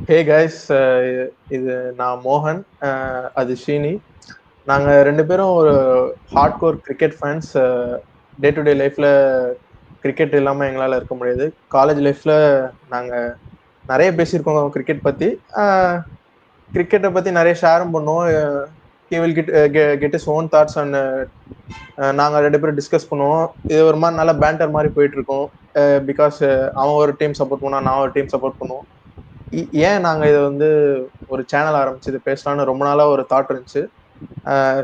Hey guys, இது நான் மோகன், அது ஷீனி. நாங்க ரெண்டு பேரும் ஒரு hardcore cricket fans. Day to day லைஃப்ல கிரிக்கெட் இல்லாம எங்களால இருக்க முடியாது. காலேஜ் லைஃப்ல நாங்க நிறைய பேசியிருக்கோம் கிரிக்கெட் பத்தி. கிரிக்கெட்டை பத்தி நிறைய ஷேரும் பண்ணுவோம். He will get is own thoughts and நாங்க ரெண்டு பேரும் டிஸ்கஸ் பண்ணுவோம். இது ஒரு மாதிரி நல்ல பேண்டர் மாதிரி போயிட்டு இருக்கோம். பிகாஸ் அவன் ஒரு டீம் சப்போர்ட் பண்ணுவான், நான் ஒரு டீம் சப்போர்ட் பண்ணுவோம். ஏன் நாங்க இதை வந்து ஒரு சேனல் ஆரம்பிச்சு இது பேசலாம்னு ரொம்ப நாளா ஒரு தாட் இருந்துச்சு.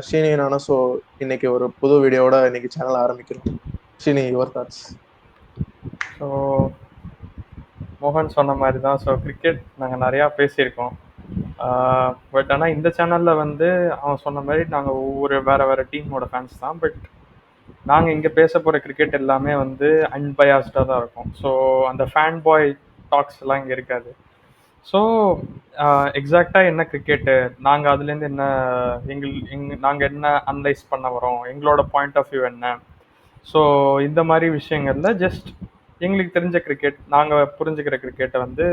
ஷீனி நானும் ஸோ இன்னைக்கு ஒரு புது வீடியோட இன்னைக்கு சேனல் ஆரம்பிக்கிறோம். Sheeni, your thoughts? ஸோ மோகன் சொன்ன மாதிரி தான். ஸோ கிரிக்கெட் நாங்கள் நிறையா பேசியிருக்கோம். பட் ஆனால் இந்த சேனலில் வந்து அவன் சொன்ன மாதிரி நாங்கள் ஒவ்வொரு வேறு டீமோட ஃபேன்ஸ் தான். பட் நாங்கள் இங்கே பேச போகிற கிரிக்கெட் எல்லாமே வந்து அன்பயாஸ்டாக தான் இருக்கும். ஸோ அந்த ஃபேன் பாய் டாக்ஸ் எல்லாம் இங்கே இருக்காது. ஸோ எக்ஸாக்டாக என்ன கிரிக்கெட்டு, நாங்கள் அதுலேருந்து என்ன நாங்கள் என்ன அனலைஸ் பண்ண வரோம், எங்களோட பாயிண்ட் ஆஃப் வியூ என்ன, ஸோ இந்த மாதிரி விஷயங்களில் ஜஸ்ட் எங்களுக்கு தெரிஞ்ச கிரிக்கெட், நாங்கள் புரிஞ்சுக்கிற கிரிக்கெட்டை வந்து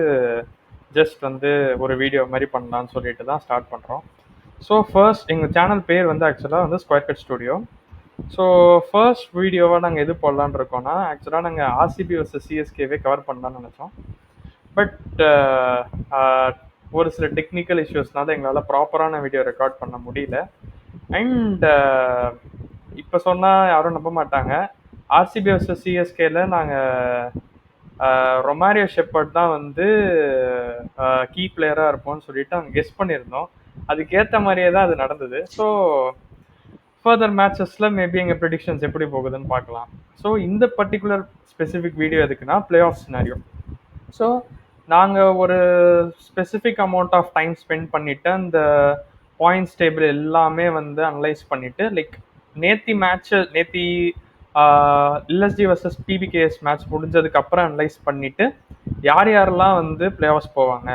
ஜஸ்ட் வந்து ஒரு வீடியோ மாதிரி பண்ணலான்னு சொல்லிட்டு தான் ஸ்டார்ட் பண்ணுறோம். ஸோ ஃபர்ஸ்ட் எங்கள் சேனல் பேர் வந்து ஆக்சுவலாக வந்து square cut studio. So first வீடியோவாக நாங்கள் எது போடலான்னு இருக்கோம்னா, ஆக்சுவலாக நாங்கள் ஆர்சிபி வர்சஸ் சிஎஸ்கேவே கவர் பண்ணலான்னு நினச்சோம். பட் ஒரு சில டெக்னிக்கல் இஷ்யூஸ்னால எங்களால் ப்ராப்பரான வீடியோ ரெக்கார்ட் பண்ண முடியல. அண்ட் இப்போ சொன்னால் யாரும் நம்ப மாட்டாங்க, ஆர்சிபி வர்சஸ் சிஎஸ்கேல நாங்கள் ரொமாரியோ ஷெப்பர்ட் தான் வந்து கீ பிளேயராக இருப்போம்னு சொல்லிட்டு அவங்க கெஸ் பண்ணியிருந்தோம். அதுக்கேற்ற மாதிரியே தான் அது நடந்தது. ஸோ ஃபர்தர் மேட்சஸில் மேபி எங்கள் ப்ரெடிக்ஷன்ஸ் எப்படி போகுதுன்னு பார்க்கலாம். ஸோ இந்த பர்டிகுலர் ஸ்பெசிஃபிக் வீடியோ எதுக்குன்னா பிளே ஆஃப் சினாரியோ. ஸோ நாங்கள் ஒரு specific amount of time spend பண்ணிவிட்டு அந்த பாயிண்ட்ஸ் டேபிள் எல்லாமே வந்து அனலைஸ் பண்ணிவிட்டு, லைக் நேத்தி எல்எஸ்டி வர்சஸ் பிபிகேஎஸ் மேட்ச் முடிஞ்சதுக்கப்புறம் அனலைஸ் பண்ணிவிட்டு யார் யாரெல்லாம் வந்து பிளே ஆஃப்ஸ் போவாங்க,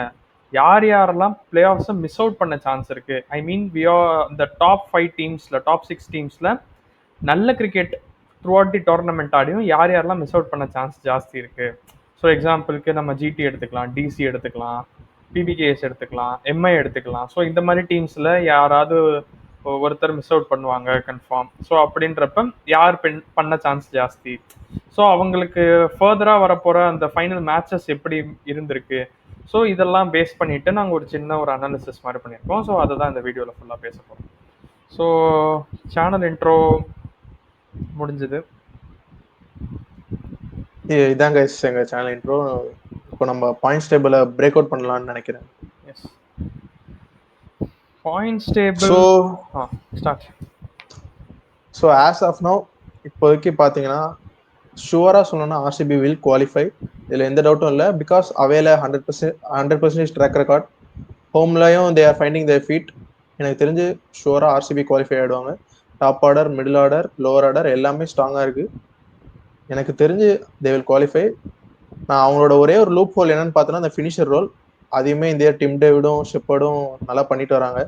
யார் யாரெல்லாம் பிளே ஆஃப்ஸை மிஸ் அவுட் பண்ண சான்ஸ் இருக்குது. ஐ மீன் இந்த டாப் 5 டீம்ஸில், டாப் 6 டீம்ஸில் நல்ல cricket throughout the tournament ஆடியும் யார் யாரெல்லாம் மிஸ் அவுட் பண்ண சான்ஸ் ஜாஸ்தி இருக்குது. ஸோ எக்ஸாம்பிளுக்கு நம்ம ஜிடி எடுத்துக்கலாம், டிசி எடுத்துக்கலாம், பிபிகேஎஸ் எடுத்துக்கலாம், எம்ஐ எடுத்துக்கலாம். ஸோ இந்த மாதிரி டீம்ஸில் யாராவது ஒருத்தர் மிஸ் அவுட் பண்ணுவாங்க கன்ஃபார்ம். ஸோ அப்படின்றப்ப யார் பண்ண சான்ஸ் ஜாஸ்தி, ஸோ அவங்களுக்கு ஃபர்தராக வரப்போகிற அந்த ஃபைனல் மேட்சஸ் எப்படி இருந்திருக்கு, ஸோ இதெல்லாம் பேஸ் பண்ணிவிட்டு நாங்கள் ஒரு சின்ன ஒரு அனாலிசிஸ் மாதிரி பண்ணியிருக்கோம். ஸோ அதை தான் இந்த வீடியோவில் ஃபுல்லாக பேச போகிறோம். ஸோ சேனல் இன்ட்ரோ முடிஞ்சது. இதாங்க எங்கள் சேனல் இன்ட்ரோ. இப்போ நம்ம பாயிண்ட்ஸ் டேபிளை பிரேக் அவுட் பண்ணலாம்னு நினைக்கிறேன். Yes, points table. So start. So as of now இப்போதைக்கு பார்த்தீங்கன்னா ஷுவராக சொல்லணும்னா ஆர்சிபி வில் குவாலிஃபை. இதில் எந்த டவுட்டும் இல்லை. பிகாஸ் அவையில் 100% ட்ராக் ரெக்கார்ட். ஹோம்லையும் they are finding their feet. எனக்கு தெரிஞ்சு ஷுவராக ஆர்சிபி குவாலிஃபை ஆகிடுவாங்க. Top order, middle order, lower order எல்லாமே ஸ்ட்ராங்காக இருக்குது. எனக்கு தெரிஞ்சு தே வில் குவாலிஃபை. நான் அவங்களோட ஒரே ஒரு லூப் ஹோல் என்னன்னு பார்த்தோன்னா அந்த ஃபினிஷர் ரோல். அதையுமே இந்த டிம் டேவிடும் ஷெப்பர்டும் நல்லா பண்ணிட்டு வராங்க.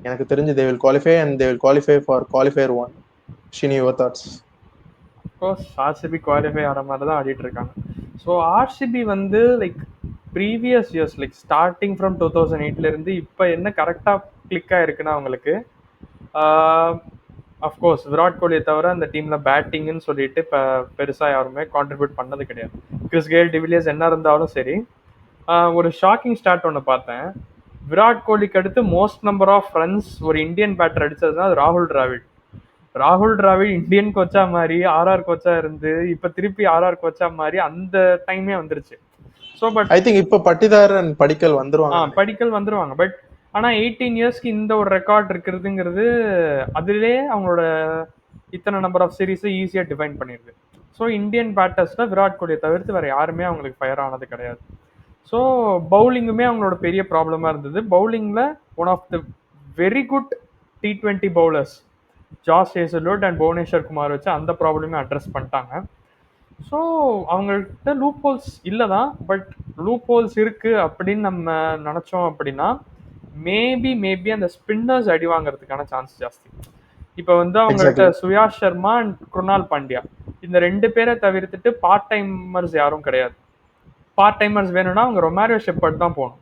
எனக்கு தெரிஞ்சு they will qualify and they will qualify for qualifier 1. Shini, your thoughts? Of course RCB qualify ஆகிற மாதிரி தான் ஆடிட்டு இருக்காங்க. ஸோ ஆர்சிபி வந்து like previous years, like starting from 2008 இப்போ என்ன கரெக்டாக கிளிக் ஆகிருக்குன்னா அவங்களுக்கு அஃப்கோர்ஸ் விராட் கோலியை தவிர அந்த டீமில் பேட்டிங்னு சொல்லிட்டு இப்போ பெருசாக யாருமே கான்ட்ரிபியூட் பண்ணது கிடையாது. கிறிஸ் கெயில், டிவிலியர்ஸ் என்ன இருந்தாலும் சரி. ஒரு ஷாக்கிங் ஸ்டார்ட் ஒன்று பார்த்தேன். விராட் கோலிக்கு அடுத்து மோஸ்ட் நம்பர் ஆஃப் ரன்ஸ் ஒரு இந்தியன் பேட்டர் அடித்ததுன்னா அது ராகுல் டிராவிட். ராகுல் டிராவிட் இந்தியன் கோச்சா மாதிரி ஆர்ஆர் கோச்சா இருந்து இப்போ திருப்பி ஆர்ஆர் கோச்சா மாதிரி அந்த டைமே வந்துருச்சு. ஸோ பட் ஐ திங்க் இப்போ பட்டிதாரன் படிக்கல் வந்துருவாங்க. பட் ஆனால் 18 இயர்ஸ்க்கு இந்த ஒரு ரெக்கார்ட் இருக்கிறதுங்கிறது அதுலேயே அவங்களோட இத்தனை நம்பர் ஆஃப் சீரீஸை ஈஸியாக டிஃபைன் பண்ணிடுது. ஸோ இந்தியன் பேட்டர்ஸில் விராட் கோலியை தவிர்த்து வேறு யாருமே அவங்களுக்கு ஃபயர் ஆனது கிடையாது. ஸோ பவுலிங்குமே அவங்களோட பெரிய ப்ராப்ளமாக இருந்தது. பவுலிங்கில் one of the very good T20 bowlers Josh Hazlewood and Bhuvneshwar Kumar வச்சு அந்த ப்ராப்ளமே அட்ரஸ் பண்ணிட்டாங்க. ஸோ அவங்கள்ட்ட லூப் ஹோல்ஸ் இல்லை தான், பட் லூப் ஹோல்ஸ் இருக்குது அப்படின்னு நம்ம நினச்சோம் அப்படின்னா மேபி அந்த ஸ்பின்னர்ஸ் அடி வாங்குறதுக்கான சான்ஸ் ஜாஸ்தி. இப்போ வந்து அவங்கள்ட்ட சுயாஷ் சர்மா அண்ட் குருணால் பாண்டியா இந்த 2 பேரை தவிர்த்துட்டு பார்ட் டைமர்ஸ் யாரும் கிடையாது. பார்ட் டைமர்ஸ் வேணும்னா அவங்க ரொமாரியோ ஷெப்பர்ட் தான் போகணும்.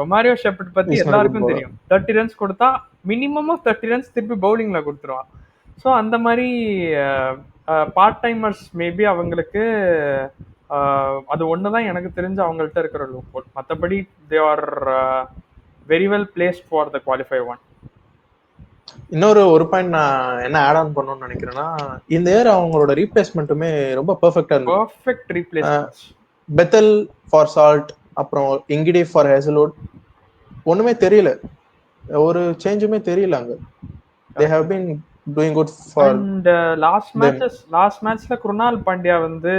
ரொமாரியோ ஷெப்பர்ட் பத்தி இஸ் நாட் குட் எல்லாருக்கும் பவுலர். தெரியும். 30 ரன்ஸ் கொடுத்தா மினிமம் ஆஃப் 30 ரன்ஸ் திருப்பி பவுலிங்ல கொடுத்துருவான். ஸோ அந்த மாதிரி பார்ட் டைமர்ஸ் மேபி அவங்களுக்கு அது ஒன்று தான் எனக்கு தெரிஞ்சு அவங்கள்ட்ட இருக்கிற லூப் ஹோல். மற்றபடி they are very well placed for the qualify one. இன்னொரு ஒரு பாயிண்ட் நான் என்ன ஆட் ஆன் பண்ணணும்னு நினைக்கிறேன்னா, இந்த இயர் அவங்களோட ரீப்ளேஸ்மெண்ட்டுமே ரொம்ப பெர்ஃபெக்டா இருந்தது. Perfect replacements. Bethell for Salt, அப்புறம் இங்கிடி ஃபார் ஹேசல்வுட். ஒண்ணுமே தெரியல, ஒரு சேஞ்சுமே தெரியல அங்க. They have been doing good for. And last மேட்ச்ல குருணால் பாண்டியா வந்து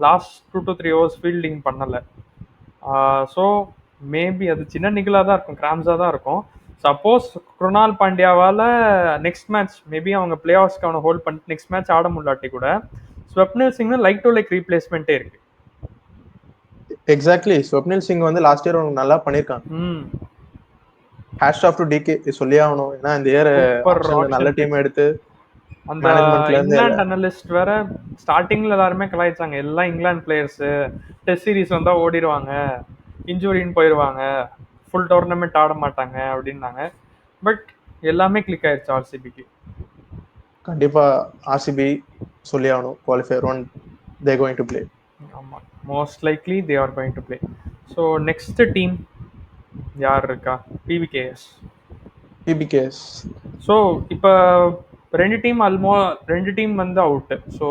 லாஸ்ட் 2 to 3 ஓவர்ஸ் ஃபீல்டிங் பண்ணல. ஸோ மேபி அது சின்ன நிகழாக தான் இருக்கும், கிராம்ஸாக தான் இருக்கும். சப்போஸ் குருணால் பாண்டியாவால் நெக்ஸ்ட் மேட்ச் மேபி அவங்க பிளே ஆஃப்ஸ்க்கு அவனை ஹோல்ட் பண்ணிட்டு நெக்ஸ்ட் மேட்ச் ஆட முடியாட்டி கூட ஸ்வப்னில் சிங்னு லைக் டு லைக் ரீப்ளேஸ்மெண்ட்டே இருக்கு. எக்ஸாக்ட்லி, ஸ்வப்னில் சிங் வந்து லாஸ்ட் இயர் அவங்க நல்லா பண்ணியிருக்காங்க. ஹேட்ஸ் ஆஃப் டு டிகே சொல்லியே ஆகணும். ஏன்னா இந்த இயர் நல்ல டீம் எடுத்து அந்த இங்கிலாந்து அனலிஸ்ட் வேற ஸ்டார்டிங்ல எல்லாருமே கலாய்ச்சாங்க, எல்லாம் இங்கிலாந்து பிளேயர்ஸ் டெஸ்ட் சீரிஸ் வந்தா ஓடிடுவாங்க, இன்ஜுரின்னு போயிடுவாங்க, ஃபுல் டோர்னமெண்ட் ஆட மாட்டாங்க அப்படின்னாங்க. பட் எல்லாமே கிளிக் ஆயிடுச்சு ஆர்சிபிக்கு. கண்டிப்பா ஆர்சிபி சொல்லி ஆகணும், qualifier one they going to play. ஆமா, most likely they are going to play. So next team யார் இருக்கா? பிவிகேஎஸ். ஸோ இப்போ ரெண்டு டீம் வந்து out. So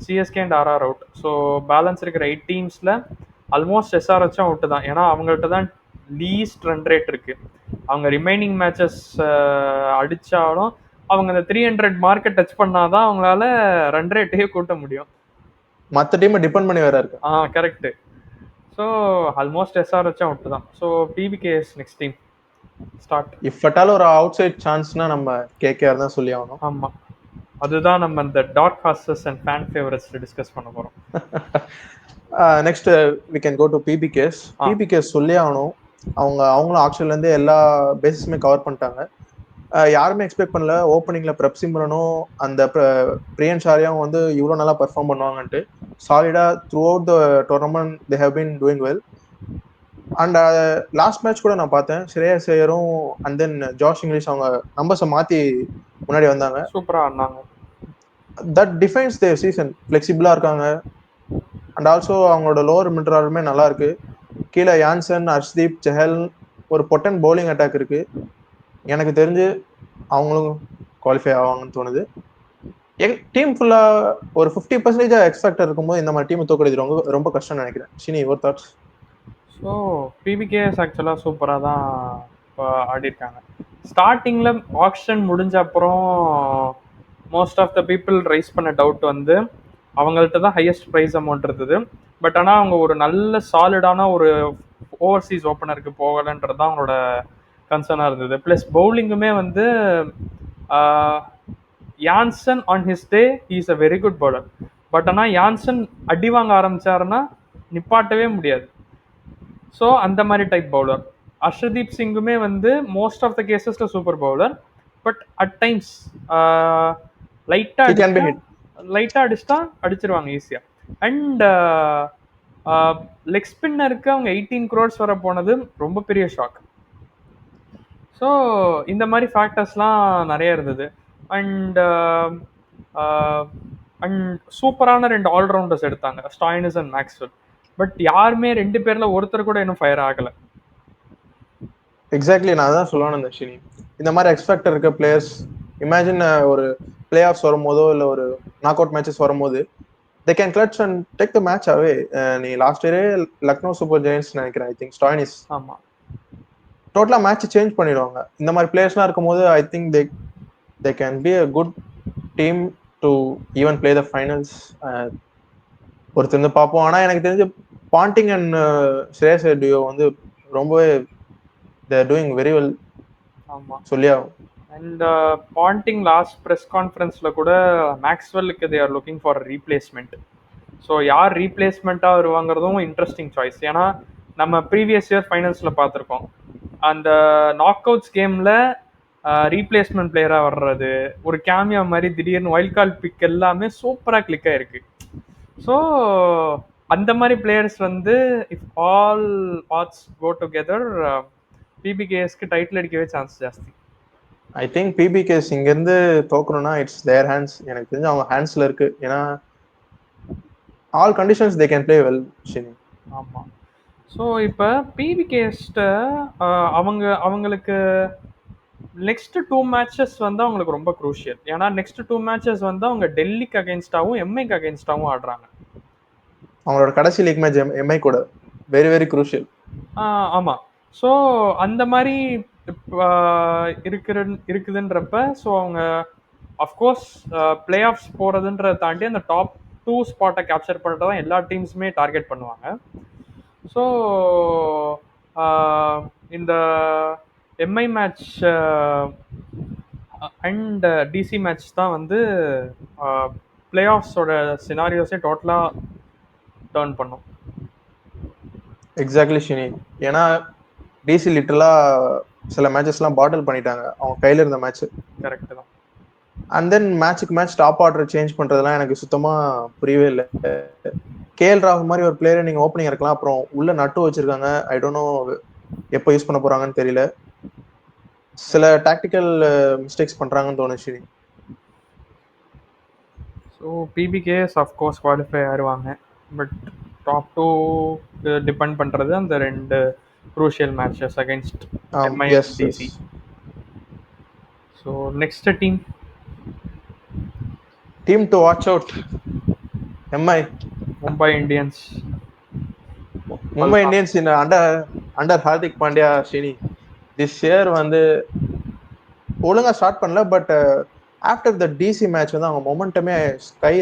CSK and RR out. So balance இருக்கிற 8 டீம்ஸில் ஆல்மோஸ்ட் எஸ்ஆர்ஹெச்சும் அவுட்டு தான். ஏன்னா அவங்கள்ட்ட தான் லீஸ்ட் ரன் ரேட் இருக்கு. அவங்க ரிமைனிங் மேட்சஸ் அடித்தாலும் அவங்க அந்த 300 மார்க்கை டச் பண்ணாதான் அவங்களால ரன் ரேட்டையே கூட்ட முடியும். மற்ற டீமை டிபெண்ட் பண்ணி வேற இருக்கு. கரெக்ட். ஸோ ஆல்மோஸ்ட் எஸ்ஆர்ஹெச்சும் அவுட்டு தான். So PBKS next team start. If at all out side சான்ஸ்னா நம்ம கேகேஆர் தான் சொல்லி ஆகணும். ஆமா, அதுதான் நம்ம இந்த dark horses and fan favourites discuss பண்ண போறோம். Next we can go to PBKS. PBKS சொல்லி ஆகணும். அவங்களும் ஆக்சுவல்ல இருந்து எல்லா பேசிஸுமே கவர் பண்ணிட்டாங்க. யாருமே எக்ஸ்பெக்ட் பண்ணல ஓப்பனிங்ல பிரப்சிம்ரனும் அந்த பிரியன் ஷாரியாவும் வந்து இவ்வளோ நல்லா பெர்ஃபார்ம் பண்ணுவாங்கன்ட்டு. சாலிடா throughout the tournament they have been doing well. And last match கூட நான் பார்த்தேன், ஸ்ரேயஸ் ஐயரும் அண்ட் தென் ஜாஷ் இங்கிலீஷ் அவங்க நம்பர்ஸை மாற்றி முன்னாடி வந்தாங்க, சூப்பராக ஆடினாங்க. That defines their season. ஃப்ளெக்சிபிளாக இருக்காங்க. அண்ட் ஆல்சோ அவங்களோட லோவர் மிட் ஆர்டருமே நல்லா இருக்கு. கீழே யான்சன், ஹர்ஷ்தீப், செஹல், ஒரு பொட்டன் பவுலிங் அட்டாக் இருக்கு. எனக்கு தெரிஞ்சு அவங்களும் குவாலிஃபை ஆவாங்கன்னு தோணுது. டீம் ஃபுல்லா ஒரு 50% எக்ஸ் ஃபேக்டர் இருக்கும்போது இந்த மாதிரி டீம் தோக்கடிது ரொம்ப ரொம்ப கஷ்டம்னு நினைக்கிறேன். Shini, your thoughts? So PBKS ஆக்சுவலாக சூப்பராக தான் ஆடிருக்காங்க. ஸ்டார்டிங்கில் ஆக்ஷன் முடிஞ்ச அப்புறம் most of the people raise பண்ண டவுட் வந்து அவங்கள்ட்ட தான் ஹையஸ்ட் ப்ரைஸ் அமௌண்ட் இருந்தது. பட் ஆனால் அவங்க ஒரு நல்ல சாலிடான ஒரு ஓவர்சீஸ் ஓப்பனருக்கு போகலைன்றது தான் அவங்களோட கன்சர்னாக இருந்தது. ப்ளஸ் பவுலிங்குமே வந்து Jansen on his day is a very good bowler. But ஆனால் யான்சன் அடி வாங்க ஆரம்பிச்சாருன்னா நிப்பாட்டவே முடியாது. ஸோ அந்த மாதிரி டைப் பவுலர். அர்ஷதீப் சிங்குமே வந்து மோஸ்ட் ஆஃப் த கேசஸில் super bowler. But at times லைட்டாக அடிச்சுட்டா அடிச்சிருவாங்க ஈஸியாக. அண்ட் லெக் ஸ்பின்னருக்கு அவங்க 18 crores வர போனது ரொம்ப பெரிய ஷாக். ஸோ இந்த மாதிரி ஃபேக்டர்ஸ்லாம் நிறைய இருந்தது. அண்ட் சூப்பரான 2 ஆல்ரவுண்டர்ஸ் எடுத்தாங்க, ஸ்டாயினிஸ் அண்ட் மேக்ஸ்வெல். பட் யாருமே 2 பேர்ல ஒருத்தர் கூட இன்னும் ஃபயர் ஆகலை. எக்ஸாக்ட்லி, நான் தான் சொல்லணும் ஷினி. இந்த மாதிரி எக்ஸ்பெக்டர் இருக்க பிளேயர்ஸ், இமேஜின் ஒரு பிளே ஆஃப்ஸ் வரும்போதோ இல்லை ஒரு நாக் அவுட் மேட்சஸ் வரும்போது they can clutch and take the match away. நீ லாஸ்ட் இயரே லக்னோ சூப்பர் ஜெயின்ஸ் நினைக்கிறேன், ஐ திங்க் ஸ்டாயினிஸ் டோட்டலா மேட்ச் சேஞ்ச் பண்ணிடுவாங்க. இந்த மாதிரி பிளேயர்ஸ்லாம் இருக்கும்போது I think they can be a good team to even play the finals. ஒருத்தர் பார்ப்போம். ஆனால் எனக்கு தெரிஞ்ச பாண்டிங் அண்ட் ஸ்ரேயஸ் ஐயர் வந்து ரொம்பவே they are doing very well. ஆமாம், சொல்லி ஆகும். அண்ட் பாண்டிங் லாஸ்ட் ப்ரெஸ் கான்ஃபரன்ஸில் கூட மேக்ஸ்வெல்லுக்கு they are looking for replacement. So யார் ரீப்ளேஸ்மெண்ட்டாக வருவாங்கிறதும் இன்ட்ரெஸ்டிங் சாய்ஸ். ஏன்னா நம்ம ப்ரீவியஸ் இயர் ஃபைனல்ஸில் பார்த்துருக்கோம், அந்த நாக் அவுட்ஸ் கேமில் ரீப்ளேஸ்மெண்ட் பிளேயராக வர்றது, ஒரு கேமியா மாதிரி திடீர்னு வைல்ட் கார்டு பிக் எல்லாமே சூப்பராக கிளிக் ஆகிருக்கு. ஸோ அந்த மாதிரி பிளேயர்ஸ் வந்து if all odds go together பிபிகேஎஸ்க்கு டைட்டில் அடிக்கவே சான்ஸ் ஜாஸ்தி. ஐ திங்க் பிபிகேஸ் இங்கேருந்து தோக்கணும்னா இட்ஸ் தேர் ஹேண்ட்ஸ். எனக்கு தெரிஞ்சு அவங்க ஹேண்ட்ஸில் இருக்கு. ஏன்னா all conditions they can play well Shini. ஆமாம். ஸோ இப்போ பிபிகேஸ்ட்ட அவங்களுக்கு நெக்ஸ்ட் 2 மேட்சஸ் வந்து அவங்களுக்கு ரொம்ப குரூஷியல். ஏன்னா நெக்ஸ்ட் 2 மேட்சஸ் வந்து அவங்க டெல்லிக்கு அகேன்ஸ்டாகவும் எம்ஐக்கு அகேன்ஸ்டாகவும் ஆடுறாங்க. அவங்களோட கடைசி லீக் மேட்ச் எம்ஐ கூட வெரி வெரி குரூஷியல். ஆமாம். ஸோ அந்த மாதிரி இருக்குதுன்றப்ப ஸோ அவங்க அஃப்கோர்ஸ் பிளே ஆஃப்ஸ் போகிறதுன்றதை தாண்டி அந்த டாப் 2 ஸ்பாட்டை கேப்சர் பண்ணுறது தான் எல்லா டீம்ஸுமே டார்கெட் பண்ணுவாங்க. ஸோ இந்த MI match and DC match தான் வந்து பிளே ஆஃப்ஸோட சினாரியோஸே டோட்டலாக டர்ன் பண்ணும். எக்ஸாக்ட்லி ஷினி. ஏன்னா டிசி லிட்டரலா சில மேட்சஸ்லாம் பாட்டில் பண்ணிட்டாங்க அவங்க கையில இருந்த மேட்ச். கரெக்ட் தான். அண்ட் தென் மேட்சுக்கு மேட்ச் டாப் ஆர்டர் சேஞ்ச் பண்றதுலாம் எனக்கு சுத்தமா புரியவே இல்லை. கேஎல் ராகுல் மாதிரி ஒரு பிளேயரை நீங்க ஓப்பனிங் இருக்கலாம், அப்புறம் உள்ள நட்டு வச்சிருக்காங்க. ஐ டோன்ட் நோ எப்போ யூஸ் பண்ண போறாங்கன்னு தெரியல. சில டாக்டிக்கல் மிஸ்டேக்ஸ் பண்றாங்கன்னு தோணுச்சு. ஸோ பிபிகேஎஸ் அஃப்கோர்ஸ் குவாலிஃபை ஆயிடுவாங்க. பட் டாப் 2 டிபெண்ட் பண்ணுறது அந்த 2 crucial matches against MI and DC. So next team to watch out, MI, Mumbai Indians. Mumbai Indians in under Hardik Pandya, Shini. This year வந்து ஒழுங்கா start பண்ணல. But after the DC match வந்து அவங்க மொமெண்டமே sky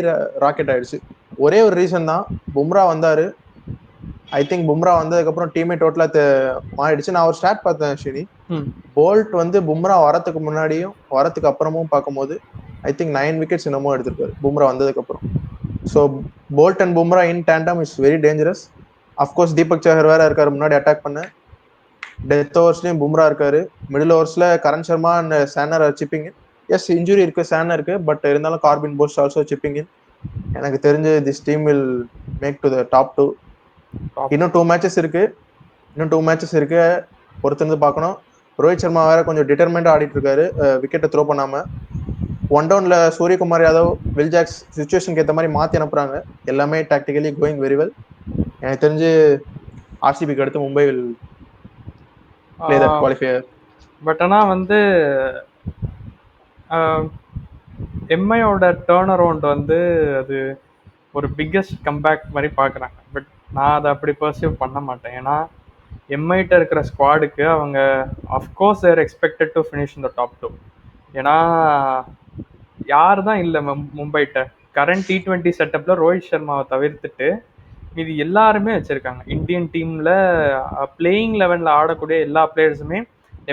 rocket ஆயிடுச்சு. ஒரே ஒரு reason தான், பும்ரா வந்தாரு. ஐ திங்க் பும்ரா வந்ததுக்கப்புறம் டீமே டோட்டலா மாறிடுச்சு. நான் ஒரு ஸ்டாட் பார்த்தேன் ஷினி. போல்ட் வந்து பும்ரா வரத்துக்கு முன்னாடியும் வரத்துக்கு அப்புறமும் பார்க்கும்போது ஐ திங்க் 9 விக்கெட்ஸ் என்னமோ எடுத்திருக்காரு பும்ரா வந்ததுக்கு அப்புறம். So Boult and Bumrah in tandem is very dangerous. Of course Deepak Chahar வேற இருக்காரு முன்னாடி அட்டாக் பண்ண. டெத் ஓவர்ஸ்லயும் பும்ரா இருக்காரு. மிடில் ஓவர்ஸ்ல Karn Sharma and Santner chipping. Yes injury இருக்கு சேனருக்கு, பட் இருந்தாலும் Corbin Bosch also chipping in. எனக்கு தெரிஞ்சு this team will make to the top 2. இன்னும் 2 மேட்சஸ் இருக்கு, பொறுத்திருந்து பார்க்கணும். ரோஹித் சர்மா வேற கொஞ்சம் டிட்டர்மெண்டா ஆடிட்டு இருக்காரு, விக்கெட்டை த்ரோ பண்ணாம. 1 டவுன்ல சூரியகுமார் யாதவ், வில் ஜாக்ஸ் சிச்சுவேஷனுக்கு ஏற்ற மாதிரி மாத்தி அனுப்புறாங்க. எல்லாமே டாக்டிக்கலி கோயிங் வெரி வெல். எனக்கு தெரிஞ்சு ஆர்சிபிக்கு அடுத்து Mumbai will play the qualifier. But ஆனால் வந்து எம்ஐயோட டேர்ன் அரவுண்ட் வந்து அது ஒரு பிக்கஸ்ட் கம்பேக் மாதிரி பார்க்குறாங்க. பட் நான் அதை அப்படி பர்சீவ் பண்ண மாட்டேன். ஏன்னா எம்ஐட்ட இருக்கிற ஸ்குவாடுக்கு அவங்க of course there expected to finish இந்த டாப் 2. ஏன்னா யார் தான் இல்லை மும்பைட்ட கரண்ட் T20 செட்டப்பில் ரோஹித் சர்மாவை தவிர்த்துட்டு இது எல்லாருமே வச்சுருக்காங்க. இந்தியன் டீமில் பிளேயிங் 11ல் ஆடக்கூடிய எல்லா பிளேயர்ஸுமே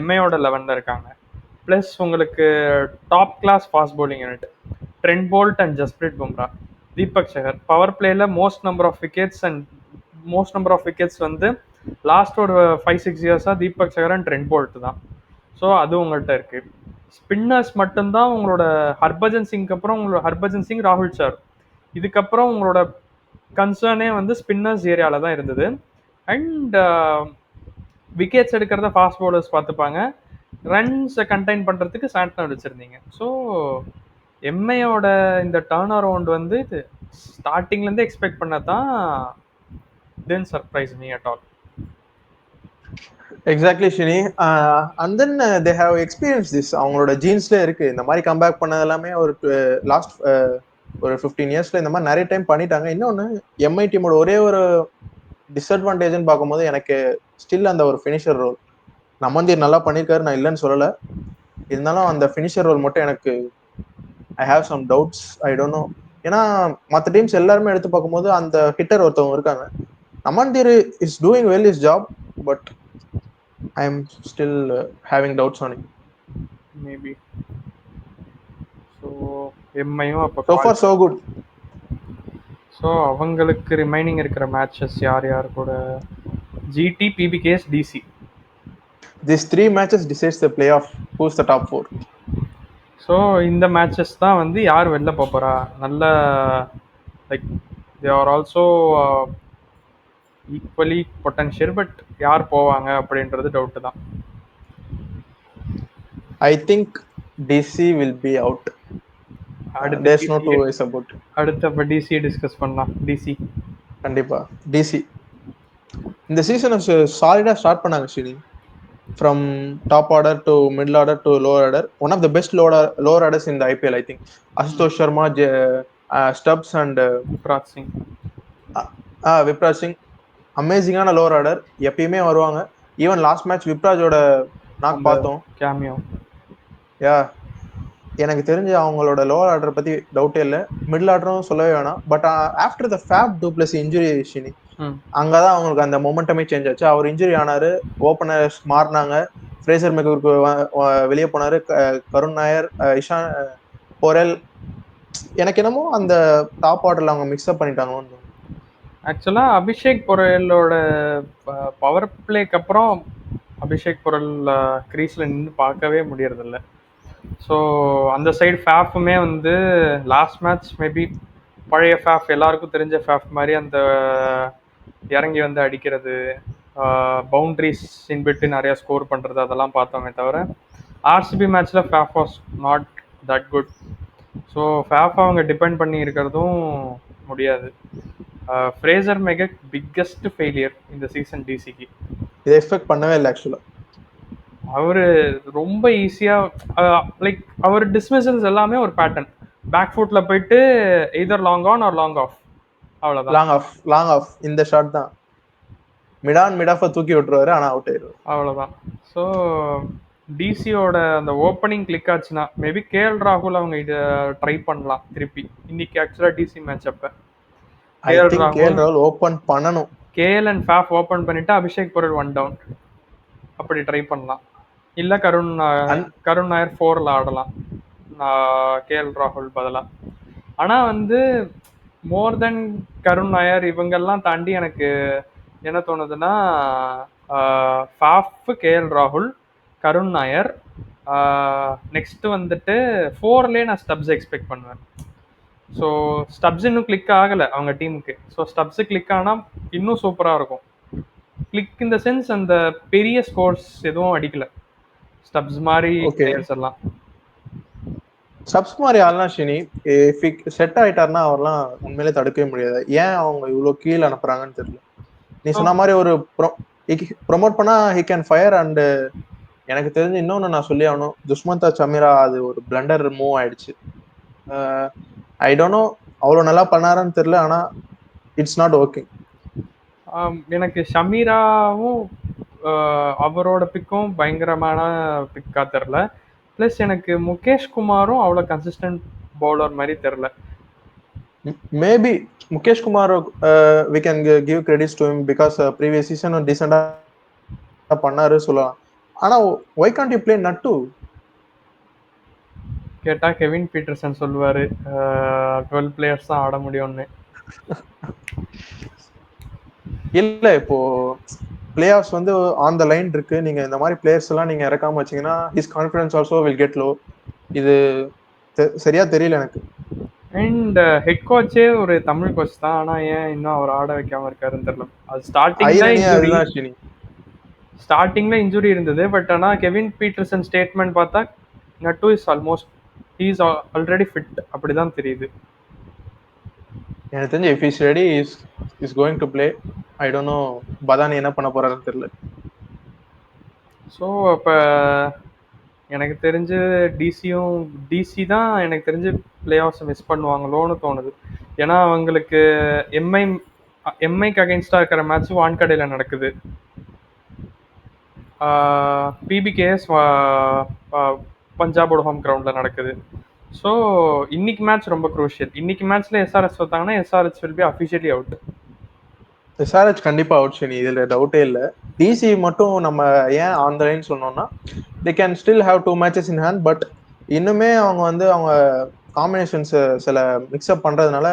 எம்ஐயோட 11ல் இருக்காங்க. ப்ளஸ் உங்களுக்கு top class fast bowling unit, Trent Boult and Jasprit Bumrah, Deepak Chahar. Power பிளேயில் மோஸ்ட் நம்பர் ஆஃப் விக்கெட்ஸ் வந்து லாஸ்ட் ஒரு 5-6 இயர்ஸாக Deepak Chahar and Trent Boult தான். ஸோ அது உங்கள்கிட்ட இருக்குது. ஸ்பின்னர்ஸ் மட்டும்தான் உங்களோட ஹர்பஜன் சிங்க்கு அப்புறம் ஹர்பஜன் சிங், ராகுல் சார். இதுக்கப்புறம் உங்களோட கன்சர்னே வந்து ஸ்பின்னர்ஸ் ஏரியாவில் தான் இருந்தது. அண்ட் விக்கெட்ஸ் எடுக்கிறத ஃபாஸ்ட் பவுலர்ஸ் பார்த்துப்பாங்க. ரன்ஸை கண்டெயின் பண்ணுறதுக்கு சாண்ட்னர் வச்சுருந்தீங்க. ஸோ எம்ஐயோட இந்த டர்ன் அரவுண்ட் வந்து இது ஸ்டார்டிங்லேருந்து எக்ஸ்பெக்ட் பண்ணதான் didn't surprise me at all. Exactly Shini. And then they have experience this. அவங்களோட ஜீன்ஸ்ல இருக்கு இந்த மாதிரி கம்பேக் பண்ணது எல்லாமே. லாஸ்ட் ஒரு 15 இயர்ஸ்ல இந்த மாதிரி நிறைய டைம் பண்ணிட்டாங்க. இன்னொன்று எம்ஐ டீமோட ஒரே ஒரு டிஸ்அட்வான்டேஜ்னு பார்க்கும்போது எனக்கு ஸ்டில் அந்த ஒரு ஃபினிஷர் ரோல். நமந்தீர் நல்லா பண்ணியிருக்காரு, நான் இல்லைன்னு சொல்லலை. இருந்தாலும் அந்த ஃபினிஷர் ரோல் மட்டும் எனக்கு I have some doubts. I don't know. ஏன்னா மற்ற டீம்ஸ் எல்லாருமே எடுத்து பார்க்கும்போது அந்த ஹிட்டர் ஒருத்தவங்க இருக்காங்க. Naman Dhir is doing well is job, but I am still having doubts on it. Maybe. So எம்ஐயும் அப்போ so far so good. So அவங்களுக்கு ரிமைனிங் இருக்கிற மேட்சஸ் யார் யார் கூட? GT, PBKS, DC. These 3 matches decides the playoff. Who's the top 4? So இந்த matches தான் வந்து யார் வெளில போகிறா. நல்ல like they are also equally potential. But யார் போவாங்க அப்படின்றது டவுட்டு தான். I think DC will be out. அடுத்து there's no DC, two ways about. அடுத்து அப்போ டிசியை டிஸ்கஸ் பண்ணலாம். டிசி கண்டிப்பா டிசி இந்த சீசனை சாலிடா ஸ்டார்ட் பண்ணாங்க Srini. From top order to middle order to lower order, one of the best lower orders in the IPL, I think. Ashutosh Sharma, Stubbs and Yuvraj Singh, Vipraj Singh அமேசிங்கான lower order எப்பயுமே வருவாங்க. ஈவன் லாஸ்ட் மேட்ச் விப்ராஜோட நாக் பார்த்தோம். Cameo. யா எனக்கு தெரிஞ்சு அவங்களோட lower order பத்தி டவுட்டே இல்லை. மிடில் ஆர்டரும் சொல்லவே வேணாம். But after the ஃபேப் du Plessis injury Shini, அங்கதான் அவங்களுக்கு அந்த மொமெண்டமே சேஞ்ச் ஆச்சு. அவர் இன்ஜுரி ஆனாரு, ஓப்பனர்ஸ் மாறினாங்க. ஃப்ரேசர் மெக்கூருக்கு வெளியே போனாரு. கருண் நாயர், இஷான் போரெல், எனக்கு என்னமோ அந்த டாப் ஆர்டர்ல அவங்க மிக்ஸ்அப் பண்ணிட்டாங்க. ஆக்சுவலா அபிஷேக் பொரேலோட பவர் பிளேக்கு அப்புறம் அபிஷேக் பொரல் கிரீஸ்ல நின்று பார்க்கவே முடியறதில்ல. ஸோ அந்த சைடு ஃபேஃபுமே வந்து லாஸ்ட் மேட்ச் மேபி பழைய ஃபேஃப், எல்லாருக்கும் தெரிஞ்ச ஃபேஃப் மாதிரி அந்த இறங்கி வந்து அடிக்கிறது, பவுண்ட்ரிஸ் இன்பிட்டு நிறையா ஸ்கோர் பண்ணுறது, அதெல்லாம் பார்த்தோமே தவிர ஆர்சிபி மேட்ச்சில் Faf was not that good. So Faf அவங்க டிபெண்ட் பண்ணி இருக்கிறதும் முடியாது. ஃப்ரேசர் மெகக் பிக்கஸ்ட் ஃபெயிலியர் இந்த சீசன் டிசிக்கு. இதை எக்ஸ்பெக்ட் பண்ணவே இல்லை ஆக்சுவலா. அவரு ரொம்ப ஈஸியா லைக் அவர் டிஸ்மிசல்ஸ் எல்லாமே ஒரு பேட்டர்ன். பேக் ஃபுட்ல போயிட்டு either long on or long off, அவ்வளவுதான். லாங் ஆஃப் இந்த ஷாட் தான் மிட் ஆஃப் தூக்கி விட்டுருவாரு, ஆனா அவுட் ஆயிடுவாரு, அவ்வளவுதான். ஸோ டிசியோட அந்த ஓப்பனிங் கிளிக் ஆச்சுன்னா மேபி கேஎல் ராகுல் அவங்க இதை ட்ரை பண்ணலாம் திருப்பி. இன்னைக்கு ஆக்சுவலா டிசி மேட்ச் அப்ப கேஎல் ராகுல் ஓபன் பண்ணணும். கேஎல் அண்ட் ஃபேஃப் ஓபன் பண்ணிட்டு அபிஷேக் பொரல் 1 டவுன் அப்படி ட்ரை பண்ணலாம். இல்ல கருண் நாயர் 4ல ஆடலாம் கேஎல் ராகுல் பதிலா. ஆனா வந்து மோர் தென் கருண் நாயர் இவங்கெல்லாம் தாண்டி எனக்கு என்ன தோணுதுன்னா ஃபாஃப், கேஎல் ராகுல், கருண் நாயர், நெக்ஸ்ட் வந்துட்டு 4லேயே நான் ஸ்டப்ஸ் எக்ஸ்பெக்ட் பண்ணுவேன். ஸோ ஸ்டப்ஸ் இன்னும் கிளிக் ஆகலை அவங்க டீமுக்கு. ஸோ ஸ்டப்ஸ் கிளிக் ஆனால் இன்னும் சூப்பராக இருக்கும். கிளிக் இன் த சென்ஸ் அந்த பெரிய ஸ்கோர்ஸ் எதுவும் அடிக்கல ஸ்டப்ஸ் மாதிரி பிளேயர்ஸ் எல்லாம். ஸ்டப்ஸ் மாதிரி ஆள்லாம் ஷினி செட் ஆயிட்டாருன்னா அவர்லாம் உண்மையிலே தடுக்கவே முடியாது. ஏன் அவங்க இவ்வளவு கீழே அனுப்புறாங்கன்னு தெரியல. நீ சொன்ன மாதிரி ஒரு ப்ரொமோட் பண்ணா ஹி கேன் ஃபயர். அண்ட் எனக்கு தெரிஞ்சு இன்னொன்னு நான் சொல்லி ஆகணும், துஷ்மந்தா சமீரா அது ஒரு பிளண்டர் மூவ் ஆயிடுச்சு. ஐ டோன்ட் நோ அவ்வளோ நல்லா பண்ணாரான்னு தெரியல, ஆனா இட்ஸ் நாட் ஒர்க்கிங். எனக்கு ஷமீராவும் அவரோட பிக்கும் பயங்கரமான பிக்கா தெரில. ப்ளஸ் எனக்கு முகேஷ் குமாரும் அவ்வளோ கன்சிஸ்டன்ட் பவுலர் மாதிரி தெரில. Maybe Mukesh Kumar we can give credits to him because previous season டீசெண்டா பண்ணாரு சொல்லலாம். ஆனா why can't you play நட்டு? கேட்டா கெவின் பீட்டர்சன் சொல்லுவாரு 12 பிளேயர்ஸ் தான் ஆட முடியும்னு. இல்ல இப்போ பிளே ஆஃப்ஸ் வந்து ஆன் த லைன் இருக்கு. நீங்க இந்த மாதிரி பிளேயர்ஸ் எல்லாம் நீங்க இறக்காம வச்சீங்கன்னா his confidence also will get low. இது சரியா தெரியல எனக்கு. அண்ட் ஹெட் கோச்சே ஒரு தமிழ் கோச் தான், ஆனா ஏன் இன்னும் அவர் ஆட வைக்காம இருக்காருன்னு தெரியல. அது ஸ்டார்டிங்ல இன்ஜுரி இருந்தது. பட் ஆனா கெவின் பீட்டர்சன் ஸ்டேட்மெண்ட் பார்த்தா நட்டு is almost he is already fit அப்படிதான் தெரியுது. எனக்கு தெரிஞ்சு if he's ready is going to play. I don't know Badauni என்ன பண்ண போறாருன்னு தெரியல. ஸோ அப்ப எனக்கு தெரிஞ்சு டிசி தான் எனக்கு தெரிஞ்சு பிளே ஆஃப்ஸ் மிஸ் பண்ணுவாங்களோன்னு தோணுது. ஏன்னா அவங்களுக்கு எம்ஐக்கு அகைன்ஸ்டா இருக்கிற மேட்ச் வான்கடையில் நடக்குது. பிபிகேஎஸ் பஞ்சாபோட ஹோம் கிரவுண்டில் நடக்குது. ஸோ இன்னைக்கு மேட்ச் ரொம்ப குரூஷியல். இன்னைக்கு மேட்ச்ல எஸ்ஆர்எச் வந்தாங்கன்னா SRH will be officially out. SRH கண்டிப்பா அவுட் ஷினி, இதுல டவுட்டே இல்லை. டிசி மட்டும் நம்ம ஏன் ஆன் த லைன் சொன்னோம்னா they can still have 2 matches in hand. But இன்னுமே அவங்க வந்து அவங்க காம்பினேஷன்ஸ் சில மிக்ஸ்அப் பண்றதுனால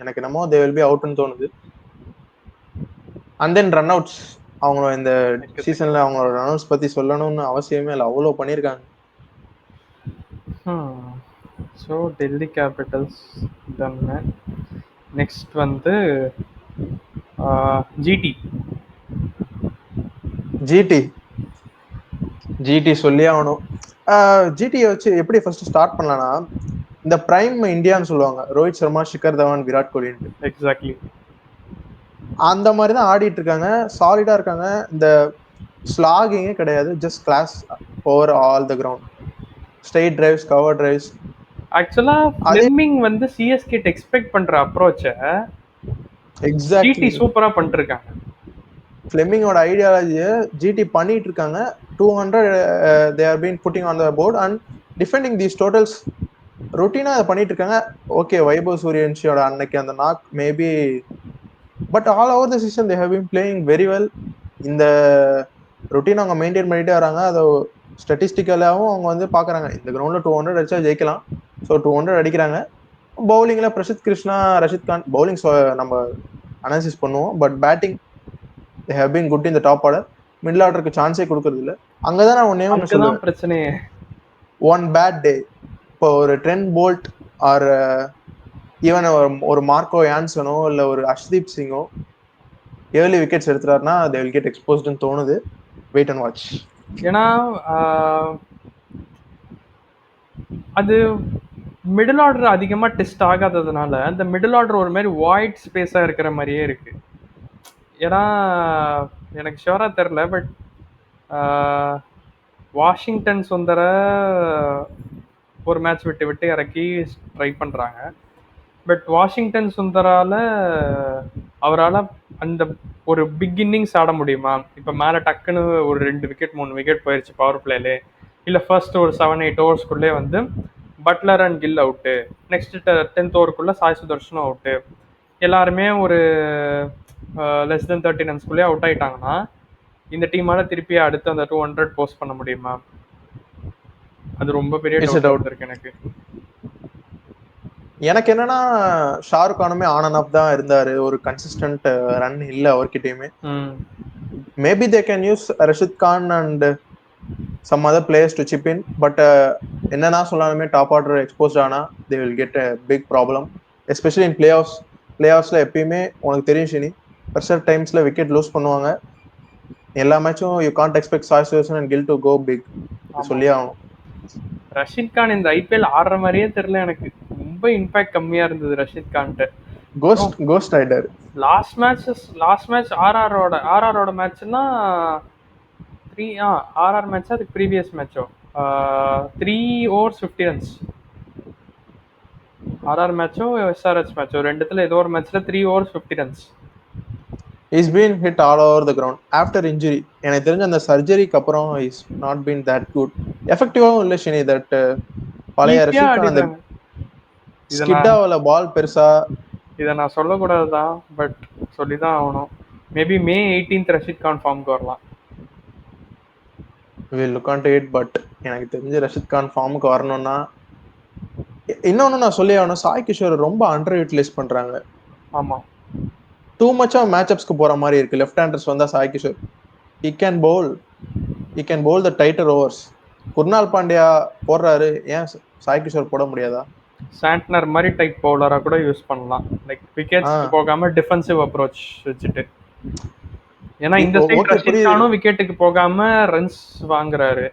எனக்கு என்னமோ they will be outன்னு தோணுது. அண்ட் தென் ரன் அவுட்ஸ், அவங்க இந்த சீசன்ல அவங்களோட ரன் அவுட்ஸ் பத்தி சொல்லணும்னு அவசியமே இல்லை, அவ்வளோ பண்ணியிருக்காங்க. ஸோ டெல்லி கேபிட்டல்ஸ் தானே நெக்ஸ்ட் வந்து ஜிடி. ஜிடி ஜிடி சொல்லி ஆகணும். ஜிடியை வச்சு எப்படி ஃபர்ஸ்ட் ஸ்டார்ட் பண்ணலாம்னா, இந்த பிரைம் இந்தியான்னு சொல்லுவாங்க, ரோஹித் சர்மா, சிக்கர் தவான், விராட் கோலின்ட்டு. எக்ஸாக்ட்லி. அந்த மாதிரி தான் ஆடிட்டு இருக்காங்க, சாலிடா இருக்காங்க. இந்த ஸ்லாகிங்கே கிடையாது, just class over all the ground, straight drives, cover drives. ஆக்சுவலா ஃபிளெமிங் வந்து சிஎஸ்கே எக்ஸ்பெக்ட் பண்ற அப்ரோச்சை எக்ஸாக்ட்லி ஜிடி சூப்பரா பண்ணிட்டு இருக்காங்க. ஃபிளெமிங்கோட ஐடியாலஜியை ஜிடி பண்ணிட்டு இருக்காங்க. 200 they are been putting on the board and defending these totals ரொட்டீனா அதை பண்ணிட்டு இருக்காங்க. ஓகே, வைபவ் சூரியவன்ஷியோட அன்னைக்கு அந்த knock maybe, but all over the season they have been playing very well. இந்த ரொட்டீன் அவங்க மெயின்டைன் பண்ணிட்டே வராங்க. அதை ஸ்டாட்டிஸ்டிக்கலாகவும் அவங்க வந்து பாக்குறாங்க, இந்த கிரவுண்ட்ல 200 அடிச்சா ஜெயிக்கலாம், ஸோ 200 அடிக்கிறாங்க. பவுலிங்ல பிரசித் கிருஷ்ணா, ரஷித் கான், பவுலிங் நம்ம அனாலிசிஸ் பண்ணுவோம், but batting they have been good in the top order. Middle ஆர்டருக்கு சான்ஸே கொடுக்கறது இல்ல. அங்கதான் நான் ஒன்னே ஒன்று சொல்லுவேன், பிரச்சனையே ஒன் பேட் டே. இப்போ ஒரு ட்ரெண்ட் போல்ட் ஆர் ஈவன் ஒரு மார்க்கோ யான்சனோ இல்ல ஒரு அஷ்தீப் சிங்கோ ஏர்லி விக்கெட்ஸ் எடுத்துறாருன்னா they will get exposed தோணுது. Wait and watch. ஏன்னா அது மிடில் ஆர்டர் அதிகமா டெஸ்ட் ஆகாததுனால அந்த மிடில் ஆர்டர் ஒரு மாதிரி வாய்ட் ஸ்பேஸா இருக்கிற மாதிரியே இருக்கு. ஏன்னா எனக்கு ஷுவரா தெரில, பட் வாஷிங்டன் சுந்தர ஒரு மேட்ச் விட்டு விட்டு இறக்கி ட்ரை பண்ணுறாங்க. பட் வாஷிங்டன் சுந்தரால அவரால் அந்த ஒரு பிக் இன்னிங்ஸ் ஆட முடியுமா? இப்போ மேலே டக்குன்னு ஒரு 2 விக்கெட் 3 விக்கெட் போயிடுச்சு பவர் பிளேலே, இல்லை ஃபர்ஸ்ட் ஒரு 7-8 ஓவர்ஸ்குள்ளே வந்து Buttler and Gill out, next 10th ஓவருக்குள்ளே சாய் சுதர்ஷனும் அவுட்டு, எல்லாருமே ஒரு லெஸ் தென் 30 ரன்ஸ்குள்ளேயே அவுட் ஆயிட்டாங்கன்னா இந்த டீமால திருப்பி அடுத்து அந்த 200 போஸ்ட் பண்ண முடியுமா? அது ரொம்ப பெரிய டவுட் இருக்கு எனக்கு. எனக்கு என்னன்னா, ஷாருக் கானுமே ஆன் அண்ட் ஆஃப் தான் இருந்தாரு, ஒரு கன்சிஸ்டன்ட் ரன் இல்ல அவர்கிட்டயுமே. Maybe they can use Rashid Khan and some other players to chip in, but என்னன்னா சொன்னாலுமே டாப் ஆர்டர் எக்ஸ்போஸ்ட் ஆனா they will get a big problem, especially in பிளே ஆஃப்ஸ்ல. எப்பயுமே உனக்கு தெரியும் ஷினி, ப்ரெஷர் டைம்ஸ்ல விக்கெட் லூஸ் பண்ணுவாங்க. எல்லா மேட்சும் you can't expect Sai Sudharsan and Gill to go big, சொல்லி ஆகணும். ரஷித் கான் இந்த ஐபிஎல் ஆடுற மாதிரியே தெரியல எனக்கு, ரொம்ப இம்பாக்ட் கம்மியா இருந்தது ரஷித் கான்ட்டு. கோஸ்ட் ஆயிட்டாரு. லாஸ்ட் மேட்ச் ஆர்ஆரோட மேட்ச்னா ஆர்ஆர் மேட்ச், அதுக்கு ப்ரீவியஸ் மேட்சோ 3 overs 50 runs. ஆர்ஆர் மேட்சோ எஸ்ஆர்எச் மேட்சோ ரெண்டுத்துல ஏதோ ஒரு மேட்ச்ல 3 overs 50 runs. He's been hit all over the ground after injury. எனக்கு தெரிஞ்ச அந்த சர்ஜரிக்கு அப்புறம் he's not been that good. எஃபெக்டிவாவும் இல்ல ஷினி. தட் பழைய ரஷித் கான் அந்த ஸ்கிட்டாவல பால் பெருசா. இதை நான் சொல்லக்கூடாதுதான், பட் சொல்லிதான் ஆகணும். Maybe May 18th Rashid Khan ஃபார்முக்கு வரலாம். We'll look onto it, but எனக்கு தெரிஞ்ச ரஷித் கான் ஃபார்முக்கு வரணும்னா, இன்னொன்னு நான் சொல்லி ஆகணும், சாய் கிஷோர் ரொம்ப அண்டர் யூட்டிலைஸ் பண்றாங்க. ஆமா, டூ மச்சா மேட்சப்ஸ்க்கு போற மாதிரி இருக்கு. லெஃப்ட் ஹேண்டர்ஸ் வந்தா Sai Kishore he can bowl the tighter overs. Krunal Pandya போடுறாரு, ஏன் சாய் கிஷோர் போட முடியாதா? சாண்ட்னர் மாதிரி டைப் பவுலரா கூட யூஸ் பண்ணலாம், லைக் விக்கெட்ஸ் போகாம டிஃபென்சிவ் அப்ரோச் வச்சுட்டு. ஏன்னா இந்த சைடு ரஷித் கானும் விக்கெட்டுக்கு போகாம ரன்ஸ் வாங்குறாரு.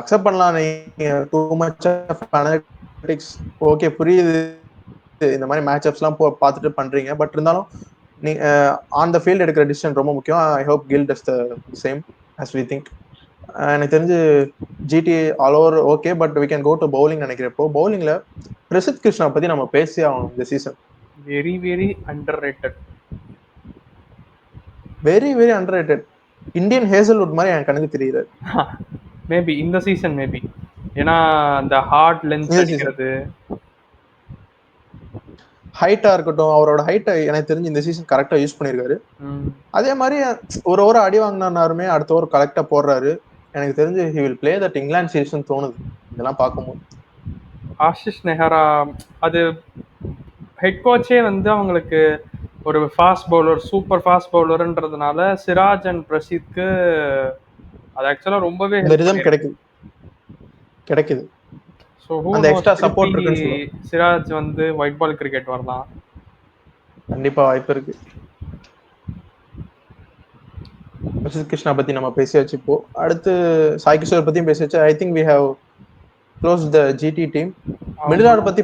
அக்செப்ட் பண்ணலாம், நீங்க too much of analytics okay, புரியுது, இந்த மாதிரி மேட்சப்ஸ்லாம் பார்த்துட்டு பண்றீங்க. பட் இருந்தாலும் நீ ஆன் த ஃபீல்ட் எடுக்கிற டிசிஷன் ரொம்ப முக்கியம். I hope Gill does the same as we think. எனக்கு தெரிஞ்சு GT all over okay, but we can go to bowling நினைக்கிறேன். இப்போ பவுலிங்ல பிரசித் கிருஷ்ணா பத்தி நம்ம பேசி ஆகணும். இந்த season very very underrated, very very underrated. Indian Hazlewood மாதிரி எனக்கு கணக்கு தெரியுது. மேபி இந்த சீசன் மேபி, ஏன்னா அந்த ஹார்ட் லென்த் அடிக்கிறது, ஹைட்டா இருக்கட்டும், அவரோட ஹைட்டை எனக்கு தெரிஞ்சு இந்த சீசன் கரெக்டா யூஸ் பண்ணிருக்காரு. அதே மாதிரி ஒரு ஓவர் அடி வாங்கினாருமே அடுத்த ஓவர் கரெக்டா போடுறாரு. எனக்கு தெரிஞ்சு he will play that England season தோணுது இதெல்லாம் பார்க்கும்போது. ஆஷிஷ் நெஹரா அது ஹெட் கோச்சே வந்து அவங்களுக்கு ஒரு ஃபாஸ்ட் பவுலர், சூப்பர் ஃபாஸ்ட் பவுலர்ன்றதுனால சிராஜ் அண்ட் பிரசித்க்கு அது ஆக்சுவலா ரொம்பவே ரிதம் கிடைக்குது. ஸோ அந்த எக்ஸ்ட்ரா சப்போர்ட் இருக்குன்னு. சிராஜ் வந்து ஒயிட் பால் கிரிக்கெட் வரலாம், கண்டிப்பா வாய்ப்பு இருக்கு. மிஸ்ஸஸ் கிருஷ்ணா பத்தி நம்ம பேசியாச்சு. இப்போ அடுத்து சாய் கிஷோர் பத்தியும் பேசியாச்சு. I think we have close the GT team. Middle order பத்தி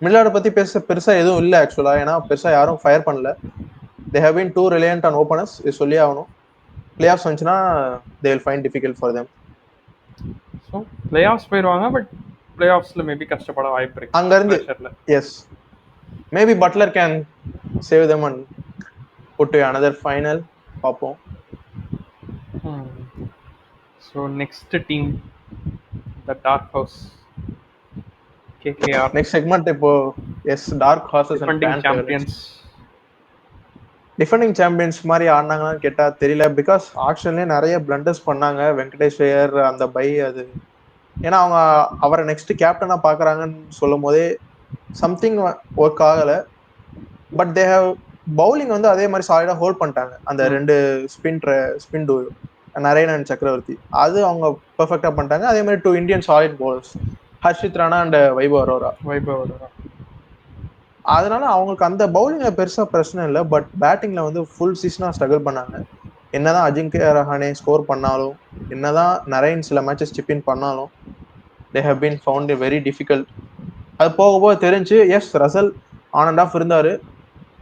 மிடில் ஆர்டர் பத்தி பெருசா எதுவும் இல்ல ஆக்சுவலா. ஏன்னா பெருசா யாரும் ஃபயர் பண்ணல. They have been too reliant on openers. இது சொல்லி ஆகணும். பிளே ஆஃப்ஸ் வந்துச்சுன்னா they will find difficult for them. So playoffs போயிடுவாங்க, பட் பிளே ஆஃப்ஸில் மேபி கஷ்டப்பட வாய்ப்பு இருக்கு அங்க இருந்து ப்ரெஷரில். Yes, maybe Buttler can save them and put to another final. பார்ப்போம். So next team the dark house KKR. Next segment இப்போ as dark horses and defending champions. Defending champions மாதிரி ஆடினாங்கன்னு கேட்டா தெரியல. பிகாஸ் ஆக்ஷன்லயே நிறைய பிளண்டர்ஸ் பண்ணாங்க. வெங்கடேஷ் ஐயர் அந்த பை அது, ஏன்னா அவங்க அவரை நெக்ஸ்ட் கேப்டனா பாக்குறாங்கன்னு சொல்லும் போதே சம்திங் ஒர்க் ஆகல. பட் தே ஹேவ் பவுலிங் வந்து அதே மாதிரி சாலிடா ஹோல்ட் பண்ணிட்டாங்க. அந்த ரெண்டு ஸ்பின் டூ நரேன் அண்ட் சக்கரவர்த்தி, அது அவங்க பெர்ஃபெக்டா பண்ணிட்டாங்க. அதே மாதிரி 2 Indian solid bowlers, Harshit Rana and Vaibhav Arora. அதனால அவங்களுக்கு அந்த பவுலிங்ல பெருசா பிரச்சனை இல்லை. பட் பேட்டிங்ல வந்து ஃபுல் சீசனா ஸ்ட்ரகிள் பண்ணாங்க. என்னதான் அஜிங்கே ரஹானே ஸ்கோர் பண்ணாலும், என்னதான் நரேன் சில மேட்சஸ் சிப்பின் பண்ணாலும், they have been found very difficult. அது போக போக தெரிஞ்சு. Yes, Russell on and off இருந்தாரு.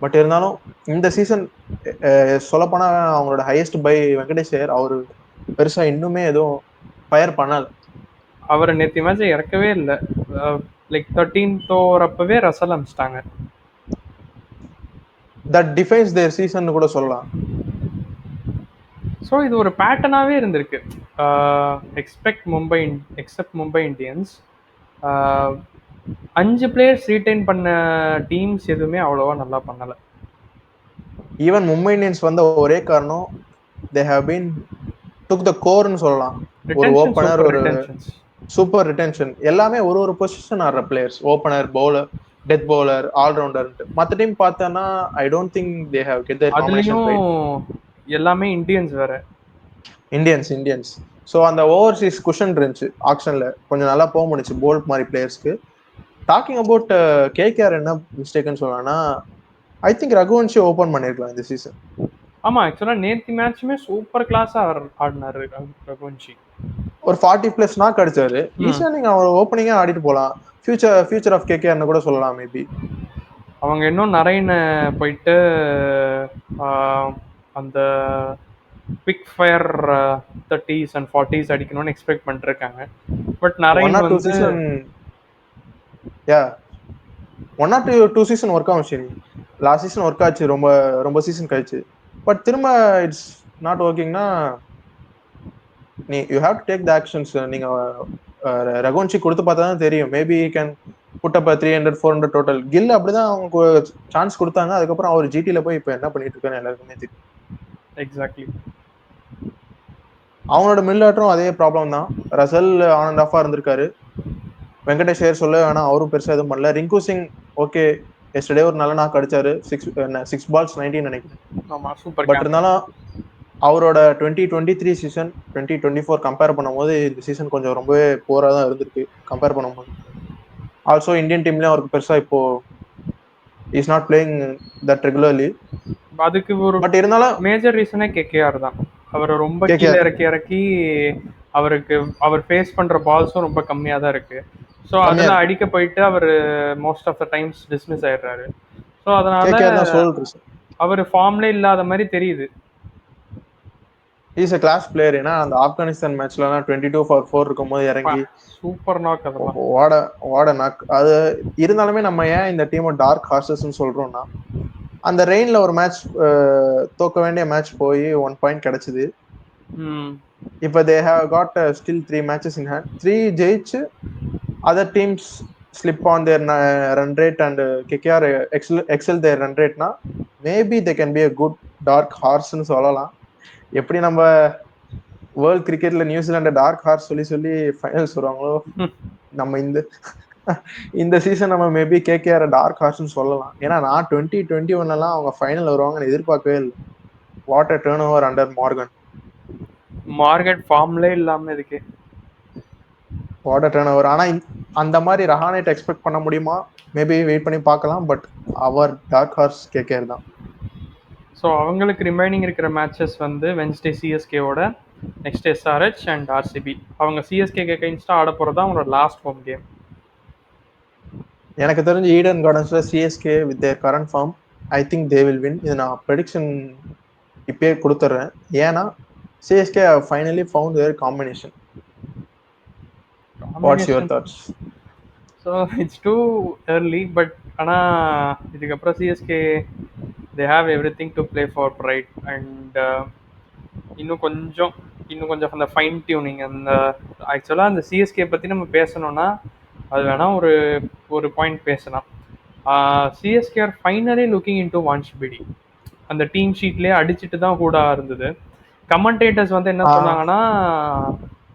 பட் இருந்தாலும் இந்த சீசன் சொல்லப்போனா அவங்களோட ஹையஸ்ட் பை வெங்கடேஷ் ஐயர். அவரு பெருசா இன்னுமே எதுவும் ஃபயர் பண்ணல. அவரை நேற்று மேட்ச் இறக்கவே இல்லை. லைக் 13th ஓவரப்பவே ரசல் அமிச்சிட்டாங்க. தட் டிஃபைன்ஸ் தேர் சீசன் கூட சொல்லலாம். ஸோ இது ஒரு பேட்டர்னாகவே இருந்திருக்கு. Except Mumbai Indians 5 players retain பண்ண டீம்ஸ் எதுவுமே அவ்வளோவா நல்லா பண்ணலை. ஈவன் மும்பை இந்தியன்ஸ் வந்த ஒரே காரணம், தே ஹேவ் பீன் டுக் த கோர்னு சொல்லலாம். ஒரு ஓப்பனர், ஒரு சூப்பர் ரிட்டென்ஷன், எல்லாமே ஒரு பொசிஷன் ஆடுற players. Opener, bowler, death bowler, allrounder. மற்ற டீம் பார்த்தோன்னா I don't think they have get their nomination right. எல்லாமே இந்தியன்ஸ் வேற. இந்தியன்ஸ். ஸோ அந்த ஓவர்சீஸ் குஷன் இருந்துச்சு ஆக்ஷன்ல, கொஞ்சம் நல்லா போக முடிச்சு போல்ட் மாதிரி பிளேயர்ஸ்க்கு. டாக்கிங் அபவுட் கேகேஆர் என்ன மிஸ்டேக்னு சொல்லலாம்னா, ஐ திங்க் ரகுவன்ஷி ஓபன் பண்ணிருக்கலாம் இந்த சீசன். ஆமா, ஆக்சுவலா நேத்து மேட்சுமே சூப்பர் கிளாஸா ஆடினாரு ரகுவன்ஷி. ஒரு 40+ நாக் அடிச்சாரு. ஈஸியா நீங்க அவர் ஓப்பனிங்கா ஆடிட்டு போலாம். ஃபியூச்சர் ஆஃப் கேகேஆர்னு கூட சொல்லலாம். மேபி அவங்க இன்னும் நரேன் போயிட்டு அந்த quick fire 30s and 40s அடிக்கணும்னு எக்ஸ்பெக்ட் பண்ணிருக்காங்க. பட் நரேன் வந்து 1 or 2 சீசன் ஒர்க் ஆகும். சரி, லாஸ்ட் சீசன் ஒர்க் ஆச்சு ரொம்ப சீசன் கழிச்சு. பட் திரும்ப இட்ஸ் நாட் ஒர்க்கிங்னா you have to take the actions. நீங்க ரகுவன்ஷி கொடுத்து பார்த்தா தான் தெரியும். Maybe he can put up 300-400 total. Gill அப்படிதான் அவங்க சான்ஸ் கொடுத்தாங்க. அதுக்கப்புறம் அவர் ஜிடில போய் இப்போ என்ன பண்ணிட்டு இருக்காரு எல்லாருக்குமே தெரியும். எக்ஸாக்ட்லி. அவனோட மிடில் ஆர்டரும் அதே ப்ராப்ளம் தான். ரசல் ஆன் அண்ட் ஆஃபா இருந்திருக்காரு. வெங்கடேஷ் ஐயர் சொல்ல வேணா, அவரும் பெருசா எதுவும் பண்ணல. ரிங்கு சிங் ஓகே, எஸ்டர்டே ஒரு நல்ல நாக் அடிச்சாரு. 6 balls 19 நினைக்கிறேன். பட் இருந்தாலும் அவரோட 2023 சீசன் 2024 கம்பேர் பண்ணும்போது இந்த சீசன் கொஞ்சம் ரொம்பவே போரா தான் இருந்திருக்கு கம்பேர் பண்ணும்போது. ஆல்சோ இந்தியன் டீம்லயும் அவருக்கு பெருசா இப்போ is not playing that regularly. அதுக்கு ஒரு பட் இருந்தாலும் மேஜர் ரீசனே கேகேஆர் தான். அவரை ரொம்ப கீழே இறக்கி அவர் ஃபேஸ் பண்ற பால்ஸும் ரொம்ப கம்மியா தான் இருக்கு. ஸோ அதெல்லாம் அடிக்க போயிட்டு அவர் most of the times dismiss ஆயிடுறாரு. ஸோ அதனால அவர் ஃபார்ம்ல இல்லாத மாதிரி தெரியுது. Is a class player. ஏன்னா அந்த ஆப்கானிஸ்தான் மேட்ச்லாம் 22 for 4 இருக்கும்போது இறங்கி சூப்பர் நாக், அதெல்லாம் வாட நாக். அது இருந்தாலுமே நம்ம ஏன் இந்த டீமை டார்க் ஹார்சஸ்ன்னு சொல்றோம்னா, அந்த ரெயின்ல ஒரு மேட்ச் தோக்க வேண்டிய மேட்ச் போய் 1 பாயிண்ட் கிடைச்சது. இப்போ they have got still 3 matches in hand. 3 ஜெயிச்சு other teams slip on their run rate and KKR excel their run ரேட்னா maybe they can be a good dark ஹார்ஸ்ன்னு சொல்லலாம். எப்படி நம்ம வேர்ல்ட் கிரிக்கெட்ல நியூசிலாண்ட டார்க் ஹார்ஸ் சொல்லி ஃபைனல்ஸ் வருவாங்களோ, நம்ம இந்த சீசன் நம்ம மேபி கேகேஆர் டார்க் ஹார்ஸ்ன்னு சொல்லலாம். ஏன்னா நான் 2021 அவங்க ஃபைனல் வருவாங்கன்னு எதிர்பார்க்கவே இல்லை. What a turn over under Morgan ஃபார்ம்ல இல்லாம இருக்கு. What a turn over. ஆனா அந்த மாதிரி ரஹானேட் எக்ஸ்பெக்ட் பண்ண முடியுமா? மேபி வெயிட் பண்ணி பார்க்கலாம். பட் அவர் டார்க் ஹார்ஸ் கேகேஆர் தான். ஸோ அவங்களுக்கு ரிமைனிங் இருக்கிற மேட்சஸ் வந்து வென்ஸ்டே சிஎஸ்கேவோட, நெக்ஸ்ட் எஸ்ஆர்ஹெச் அண்ட் ஆர்சிபி. அவங்க சிஎஸ்கே அகைன்ஸ்டா ஆட போகிறதா அவங்களோட லாஸ்ட் ஹோம் கேம். எனக்கு தெரிஞ்சு ஈடன் கார்டன்ஸ்ல CSK with their current form I think they will win. இது நான் ப்ரெடிக்ஷன் இப்பயே கொடுத்துட்றேன். ஏன்னா CSK finally found their combination. What's your thoughts? So it's too early, but ஆனால் இதுக்கப்புறம் CSK they have every thing to play for right. And இன்னும் கொஞ்சம் அந்த ஃபைன் டியூனிங், அந்த ஆக்சுவலாக அந்த சிஎஸ்கே பற்றி நம்ம பேசணும்னா அது வேணால் ஒரு பாயிண்ட் பேசலாம். CSK are finally looking in to வான்ஷ்பிடி. அந்த டீம் ஷீட்லேயே அடிச்சுட்டு தான் கூட இருந்தது. கமெண்டேட்டர்ஸ் வந்து என்ன சொன்னாங்கன்னா,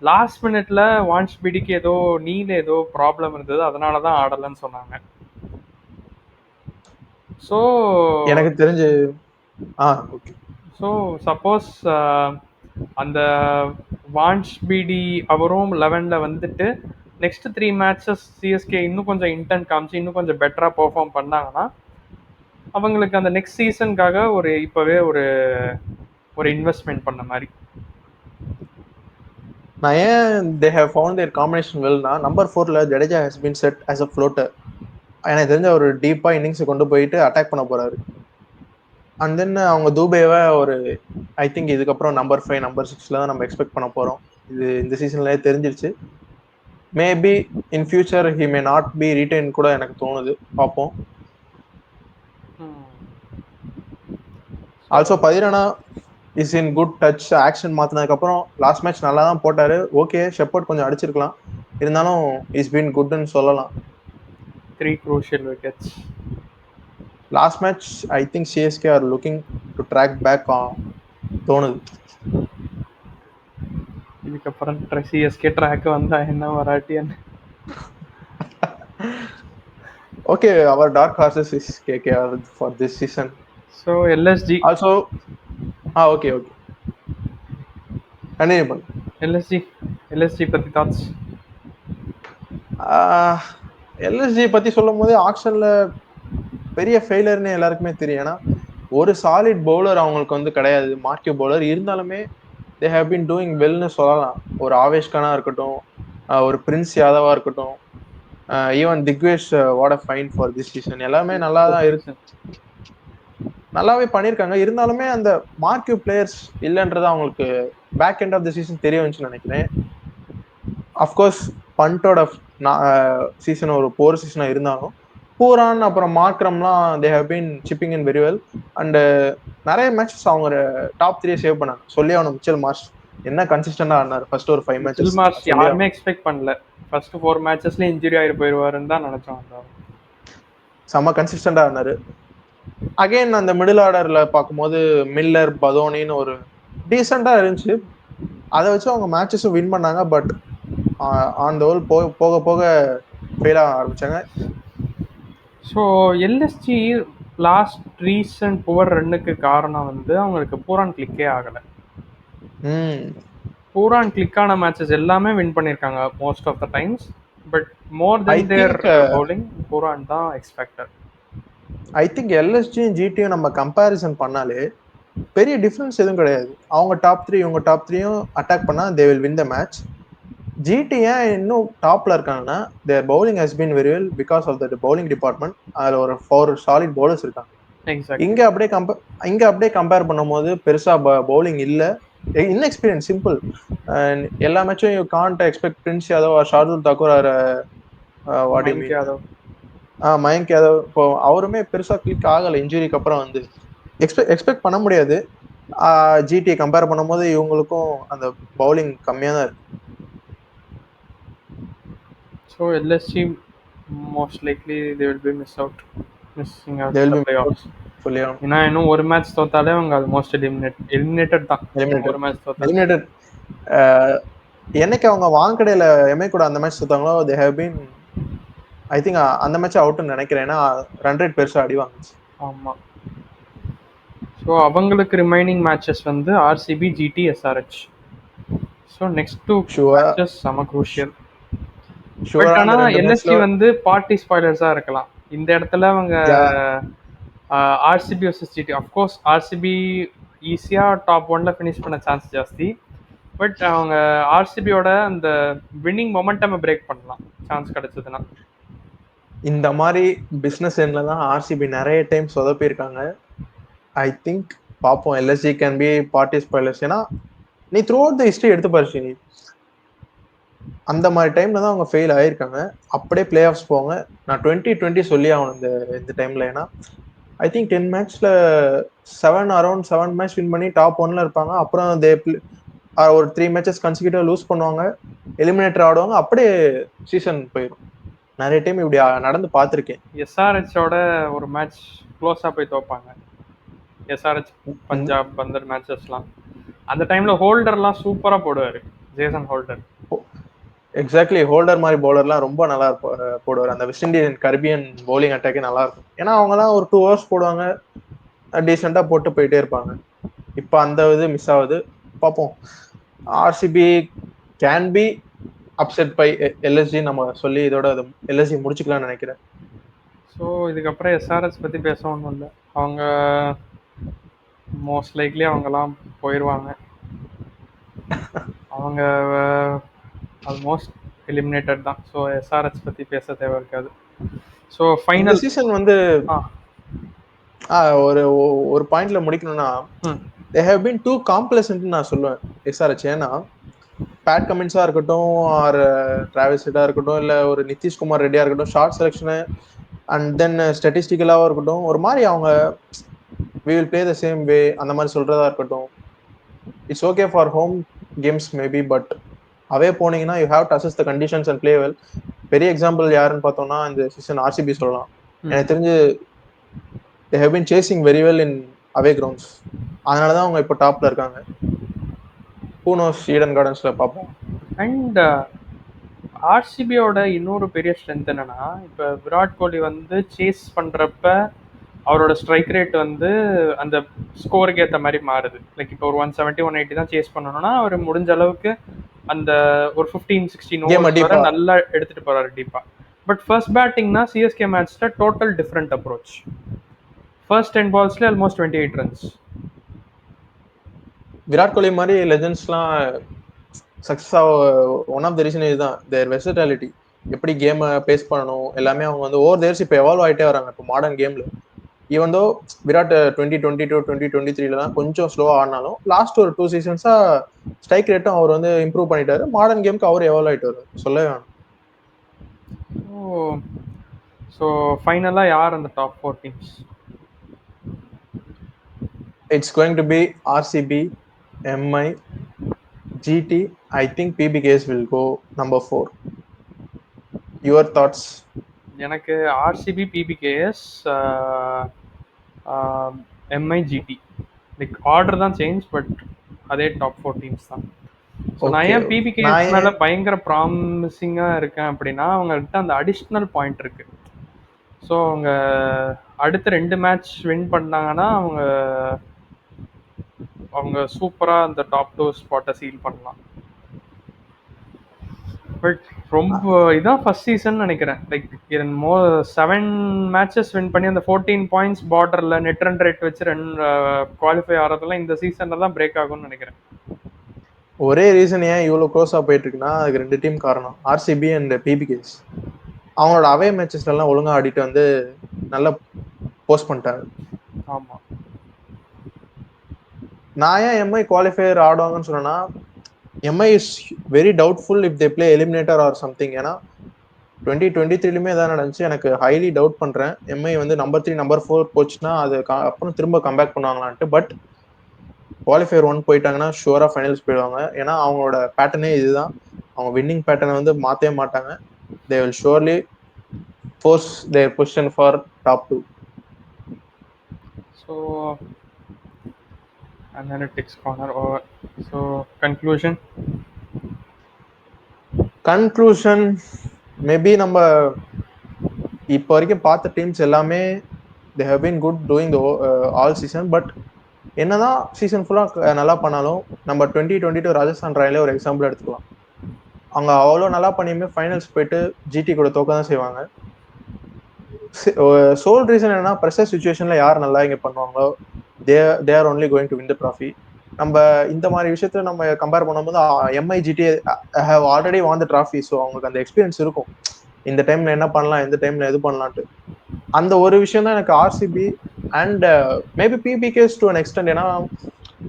லாஸ்ட் மினிட்ல வான்ஷ்பிடிக்கு ஏதோ ஏதோ ப்ராப்ளம் இருந்தது, அதனால தான் ஆடலன்னு சொன்னாங்க. ஸோ எனக்கு தெரிஞ்சு ஓகே. ஸோ சப்போஸ் அந்த வான்ஷ்பிடி அவரும் 11ல் வந்துட்டு நெக்ஸ்ட் 3 மேட்சஸ் சிஎஸ்கே இன்னும் கொஞ்சம் இன்டென்ட் காமிச்சு இன்னும் கொஞ்சம் பெட்டராக பெர்ஃபார்ம் பண்ணாங்கன்னா அவங்களுக்கு அந்த நெக்ஸ்ட் சீசனுக்காக இப்போவே ஒரு இன்வெஸ்ட்மெண்ட் பண்ண மாதிரி. நான் ஏன் they have found their combination வெல்னா, நம்பர் 4ல Jadeja has been set as a floater. எனக்கு தெரிஞ்ச ஒரு டீப்பா இன்னிங்ஸை கொண்டு போயிட்டு அட்டாக் பண்ண போறாரு. அண்ட் தென் அவங்க தூபேவை ஐ திங்க் இதுக்கப்புறம் நம்பர் 5 நம்பர் 6ல தான் நம்ம எக்ஸ்பெக்ட் பண்ண போறோம். இது இந்த சீசன்லயே தெரிஞ்சிருச்சு. Maybe in future he may not be retain கூட எனக்கு தோணுது. பார்ப்போம். Also Pathirana is in good touch. Action மாத்தினதுக்கு அப்புறம் லாஸ்ட் மேட்ச் நல்லா தான் போட்டாரு. ஓகே, ஷெப்பர்ட் கொஞ்சம் அடிச்சிருக்கலாம், இருந்தாலும் இஸ் பீன் குட்னு சொல்லலாம். 3 crucial wickets. Last match I think CSK are looking to track back தோணுது. இதுக்கப்புறம் சிஎஸ்கே ட்ராக் வந்தா என்ன வராட்டியன்னு. Okay, our dark horses is KKR for this season. So LSG also okay continue பண்ணு. LSG பத்தி thoughts? LSG பத்தி சொல்லும்போது ஆக்ஷன்ல பெரிய ஃபெயிலியர்னு எல்லாருக்குமே தெரியும். ஏன்னா ஒரு சாலிட் பவுலர் அவங்களுக்கு வந்து கிடையாது. மார்க்கியூ பவுலர் இருந்தாலுமே தே ஹேவ் பீன் டூயிங் வெல்னு சொல்லலாம். ஒரு ஆவேஷ் கானா இருக்கட்டும், ஒரு பிரின்ஸ் யாதவா இருக்கட்டும், even Digvesh what a fine for this season. எல்லாமே நல்லா தான் இருக்கு, நல்லாவே பண்ணியிருக்காங்க. இருந்தாலுமே அந்த மார்க்கியூ பிளேயர்ஸ் இல்லைன்றது அவங்களுக்கு back end of the season தெரிய வந்துச்சுன்னு நினைக்கிறேன். அஃப்கோர்ஸ் பண்டோட சீசன் ஒரு போர் சீசனாக இருந்தாலும் பூரான் அப்புறம் மார்க்ரம்லாம் they have been chipping in very well. And நிறைய மேட்சஸ் அவங்க டாப் 3 சேவ் பண்ணாங்க. சொல்லி அவனை மிச்சல் மார்ஷ் என்ன கன்சிஸ்டண்டா ஆனார் ஃபர்ஸ்ட் ஒரு 5 மேட்சஸ். யாருமே எக்ஸ்பெக்ட் பண்ணல ஃபர்ஸ்ட் 4 மேட்சஸ்ல இன்ஜுரி ஆகி போயிடுவாருன்னு தான் நினைச்சோம். செம்ம கன்சிஸ்டண்டா ஆனாரு. அகைன் அந்த மிடில் ஆர்டர்ல பார்க்கும்போது மில்லர், பதோனின்னு ஒரு டீசெண்டா இருந்துச்சு. அதை வச்சு அவங்க மேட்சஸும் வின் பண்ணாங்க. பட் ஆன் த ஹோல் போக போக ஃபெயில் ஆக ஆரம்பிச்சாங்க. So LSG last recent poor ரன்னுக்கு காரணம் வந்து அவங்களுக்கு பூரான் கிளிக்கே ஆகலை. பூரான் கிளிக்கான மேட்சஸ் எல்லாமே வின் பண்ணியிருக்காங்க most of the times. But more than their bowling Pooran தான் எக்ஸ்பெக்டட். ஐ திங்க் எல்எஸ்ஜியும் ஜிடியும் நம்ம கம்பேரிசன் பண்ணாலே பெரிய டிஃப்ரென்ஸ் எதுவும் கிடையாது. அவங்க டாப் 3 இவங்க டாப் 3யும் அட்டாக் பண்ணா they will win the match. GT ஏன் இன்னும் டாப்ல இருக்காங்கன்னா their bowling has been very well because of the bowling department. அதுல ஒரு 4 சாலிட் பவுலர்ஸ் இருக்காங்க. இங்க அப்படியே கம்பேர் பண்ணும்போது பெருசா பவுலிங் இல்ல, இன்எக்ஸ்பீரியன்ஸ், சிம்பிள். எல்லா மேட்சும் you can't expect Prince Yadav or Shardul Thakur or Mayank Yadav. இப்போ அவருமே பெருசா கிளிக் ஆகல இன்ஜுரிக்கு அப்புறம். வந்து எக்ஸ்பெக்ட் பண்ண முடியாது. ஜிடியை கம்பேர் பண்ணும்போது இவங்களுக்கும் அந்த பவுலிங் கம்மியா தான் இருக்கு. So LSG most likely they will be missing out the playoffs. ஏன்னா இன்னும் ஒரு மேட்ச் தோத்தாலே அவங்க ஆல்மோஸ்ட் எலிமினேட்டட் தான். ஒரு மேட்ச் தோத்தா எலிமினேட்டட். என்னைக்கு அவங்க வாங்கடையில எம்ஐ கூட அந்த மேட்ச் தோத்தாங்களோ they have been I think அந்த மேட்ச் அவுட்னு நினைக்கிறேன். ஏன்னா ரன் ரேட் பெருசா அடி வாங்குச்சு. ஆமா. ஸோ அவங்களுக்கு ரிமைனிங் மேட்சஸ் வந்து RCB, GT, SRH. So next 2 matches செம க்ரூஷியல். ஷூரா பட் ஆனா அந்த 2 மேட்ச்ல எல்எஸ்ஜி வந்து பார்ட்டி ஸ்பாய்லர்ஸா இருக்கலாம். இந்த இடத்துல அவங்க yeah RCB vs GT. Of course RCB ஈஸியா டாப் 1ல ஃபினிஷ் பண்ண சான்ஸ் ஜாஸ்தி. பட் அவங்க ஆர்சிபியோட அந்த வின்னிங் மொமெண்டம் பிரேக் பண்ணலாம் சான்ஸ் கிடைச்சதுன்னா. இந்த மாதிரி பிசினஸ் எண்ட்ல தான் ஆர்சிபி நிறைய டைம் சொதப்பியிருக்காங்க. ஐ திங்க் பார்ப்போம் LSG can be party spoilers. ஏன்னா நீ த்ரூ அவுட் த ஹிஸ்டரி எடுத்து பாரு நீ அந்த மாதிரி டைம்ல தான் அவங்க ஃபெயில் ஆயிருக்காங்க. அப்படியே பிளே ஆஃப்ஸ் போவாங்க. நான் 2020 சொல்லி ஆகணும் இந்த டைம்ல. ஏன்னா ஐ திங்க் 10 மேட்ச்ல அரௌண்ட் 7 மேட்ச் வின் பண்ணி டாப் 1ல இருப்பாங்க. அப்புறம் ஒரு 3 மேட்சஸ் கன்சிக்யூட்டிவ் லூஸ் பண்ணுவாங்க, எலிமினேட்டர் ஆடுவாங்க, அப்படியே சீசன் போயிடும். நிறைய டைம் இப்படி நடந்து பார்த்துருக்கேன். எஸ்ஆர்ஹெச்சோட ஒரு மேட்ச் க்ளோஸா போய் தோப்பாங்க. எஸ்ஆர்ஹெச் பஞ்சாப் அந்த மேட்சஸ்லாம் அந்த டைம்ல ஹோல்டர்லாம் சூப்பரா போடுவாரு, ஜேசன் ஹோல்டர். எக்ஸாக்ட்லி, ஹோல்டர் மாதிரி பவுலர்லாம் ரொம்ப நல்லா போடுவார். அந்த வெஸ்ட் இண்டியன் கரிபியன் பவுலிங் அட்டாக்கே நல்லா இருக்கும். ஏன்னா அவங்கலாம் ஒரு 2 ஹவர்ஸ் போடுவாங்க, டீசெண்டா போட்டு போயிட்டே இருப்பாங்க. இப்போ அந்த இது மிஸ் ஆகுது. பார்ப்போம். RCB can be upset by LSG நம்ம சொல்லி இதோட எல்எஸ்ஜி முடிச்சுக்கலாம்னு நினைக்கிறேன். ஸோ இதுக்கப்புறம் எஸ்ஆர்எஸ் பற்றி பேச ஒன்றும் இல்லை. அவங்க மோஸ்ட் லைக்லி அவங்கெல்லாம் போயிடுவாங்க. அவங்க ஆல்மோஸ்ட் எலிமினேட்டட் தான். ஸோ எஸ்ஆர்எஸ் பற்றி பேச தேவை இருக்காது. ஸோ ஃபைனல் சீசன் வந்து ஒரு பாயிண்ட்ல முடிக்கணும்னா they have been too complacent நான் சொல்லுவேன் எஸ்ஆர்எச். ஏன்னா பேட் கமின்ஸா இருக்கட்டும், ஆர் டிராவிஸ் ஹெட்டா இருக்கட்டும், இல்ல ஒரு நிதிஷ்குமார் ரெட்டியா இருக்கட்டும், ஷார்ட் செலெக்ஷனு அண்ட் தென் ஸ்டாட்டிஸ்டிக்கலாவும் இருக்கட்டும், ஒரு மாதிரி அவங்க we will play the same way அந்த மாதிரி சொல்றதா இருக்கட்டும். It's okay for home games maybe, but away போனீங்கன்னா you have to assess the conditions and play well. பெரிய எக்ஸாம்பிள் யாருன்னு பார்த்தோம்னா இந்த சீசன் ஆர்சிபி சொல்லலாம். எனக்கு தெரிஞ்சு they have been chasing very well in away grounds. அதனால தான் அவங்க இப்போ டாப்ல இருக்காங்க. who knows ஈடன் கார்டன்ஸ்ல பார்ப்போம். அண்ட் ஆர்சிபியோட இன்னொரு பெரிய ஸ்ட்ரென்த் என்னன்னா, இப்போ விராட் கோலி வந்து சேஸ் பண்றப்ப அவரோட ஸ்ட்ரைக் ரேட் வந்து அந்த ஸ்கோருக்கு ஏற்ற மாதிரி மாறுது. லைக் இப்போ ஒரு 170 180 தான் சேஸ் பண்ணணும்னா அவர் முடிஞ்ச அளவுக்கு அந்த ஒரு 15-16 ஓவர்ஸ் வரை நல்லா எடுத்துட்டு போறாரு டீப்பா. பட் ஃபர்ஸ்ட் பேட்டிங்னா சிஎஸ்கே மேட்ச்ல டோட்டல் டிஃப்ரெண்ட் அப்ரோச். ஃபர்ஸ்ட் 10 பால்ஸ்ல ஆல்மோஸ்ட் 28 ரன்ஸ். விராட் கோலி மாதிரி லெஜெண்ட்ஸ்லாம் சக்ஸஸ் ஆக ஒன் ஆஃப் த ரீசன் இதுதான், தேர் வெர்சட்டாலிட்டி. எப்படி கேமை பேஸ் பண்ணணும் எல்லாமே அவங்க வந்து ஓவர் தேர்ஸ் இப்போ எவால்வ் ஆகிட்டே வராங்க. இப்போ மாடர்ன் கேம்ல ஈவன் தோ விராட் 2022 2023 தான் கொஞ்சம் ஸ்லோவாக ஆடினாலும் லாஸ்ட் ஒரு 2 சீசன்ஸா ஸ்ட்ரைக் ரேட்டும் அவர் வந்து இம்ப்ரூவ் பண்ணிட்டாரு. மாடர்ன் கேமுக்கு அவர் எவால்வ் ஆகிட்டு வரும், சொல்லவே வேணும். ஸோ ஃபைனலாக யார் அந்த top 4 teams? It's going to be RCB, MI, GT. I think PBKS will go number 4. Your thoughts? எனக்கு RCB, PBKS, MI, GT. Like order தான் சேஞ்ச், பட் அதே டாப் 4 டீம்ஸ் தான். ஸோ நான் ஏன் PBKS மேலே பயங்கர ப்ராமிசிங்காக இருக்கேன் அப்படின்னா, அவங்கள்ட்ட அந்த அடிஷ்னல் பாயிண்ட் இருக்கு. ஸோ அவங்க அடுத்த 2 மேட்ச் வின் பண்ணாங்கன்னா அவங்க சூப்பராக அந்த டாப் 2 ஸ்பாட்டை சீல் பண்ணலாம். பட் ரொம்ப இதான் ஃபர்ஸ்ட் சீசன் நினைக்கிறேன். லைக் 7 மேட்சஸ் வின் பண்ணி அந்த 14 பாயிண்ட்ஸ் பார்டரில் நெட் ரன் ரேட் வச்சு குவாலிஃபை ஆகிறதெல்லாம் இந்த சீசனில் தான் பிரேக் ஆகும்னு நினைக்கிறேன். ஒரே ரீசன் ஏன் இவ்வளோ க்ளோஸாக போயிட்டு இருக்குன்னா அதுக்கு 2 டீம் காரணம், ஆர்சிபி அண்ட் PBKS. அவங்களோட அவே மேட்சஸ்லாம் ஒழுங்காக ஆடிட்டு வந்து நல்லா போஸ்ட் பண்ணிட்டாங்க. ஆமாம். நான் ஏன் எம்ஐ குவாலிஃபையர் ஆடுவாங்கன்னு சொன்னேன்னா, Mi is very doubtful if they play eliminator or something. ஏன்னா 2023 தான் நடந்துச்சு. எனக்கு ஹைலி டவுட் பண்றேன் எம்ஐ வந்து நம்பர் 3 நம்பர் 4 போச்சுன்னா அது அப்புறம் திரும்ப கம்பேக் பண்ணுவாங்களான்ட்டு. பட் குவாலிஃபையர் 1 போயிட்டாங்கன்னா ஷுவரா ஃபைனல்ஸ் போயிடுவாங்க. ஏன்னா அவங்களோட பேட்டர்னே இதுதான், அவங்க வின்னிங் பேட்டர்னை வந்து மாற்றவே மாட்டாங்க. They will surely force there position for top 2. So analytics corner over. So conclusion maybe நம்ம இப்போ வரைக்கும் பார்த்த டீம்ஸ் எல்லாமே they have been good doing the all season. But என்னதான் சீசன் ஃபுல்லாக நல்லா பண்ணாலும் நம்ம 2022 ராஜஸ்தான் ராயலே ஒரு எக்ஸாம்பிள் எடுத்துக்கலாம். அவங்க அவ்வளோ நல்லா பண்ணியுமே ஃபைனல்ஸ் போயிட்டு ஜிடி கூட தோக்க தான் செய்வாங்க. சோல் ரீசன் என்னன்னா ப்ரெஷர் சுச்சுவேஷன்ல யார் நல்லா இங்க பண்ணுவாங்களோ they are only going to win the trophy. நம்ம இந்த மாதிரி விஷயத்துல நம்ம கம்பேர் பண்ணும்போது MI GT have already won the trophy. So அவங்களுக்கு அந்த எக்ஸ்பீரியன்ஸ் இருக்கும், இந்த டைம்ல என்ன பண்ணலாம், இந்த டைம்ல எது பண்ணலான்ட்டு. அந்த ஒரு விஷயம் தான் எனக்கு RCB and maybe PBKS to an extent. ஏன்னா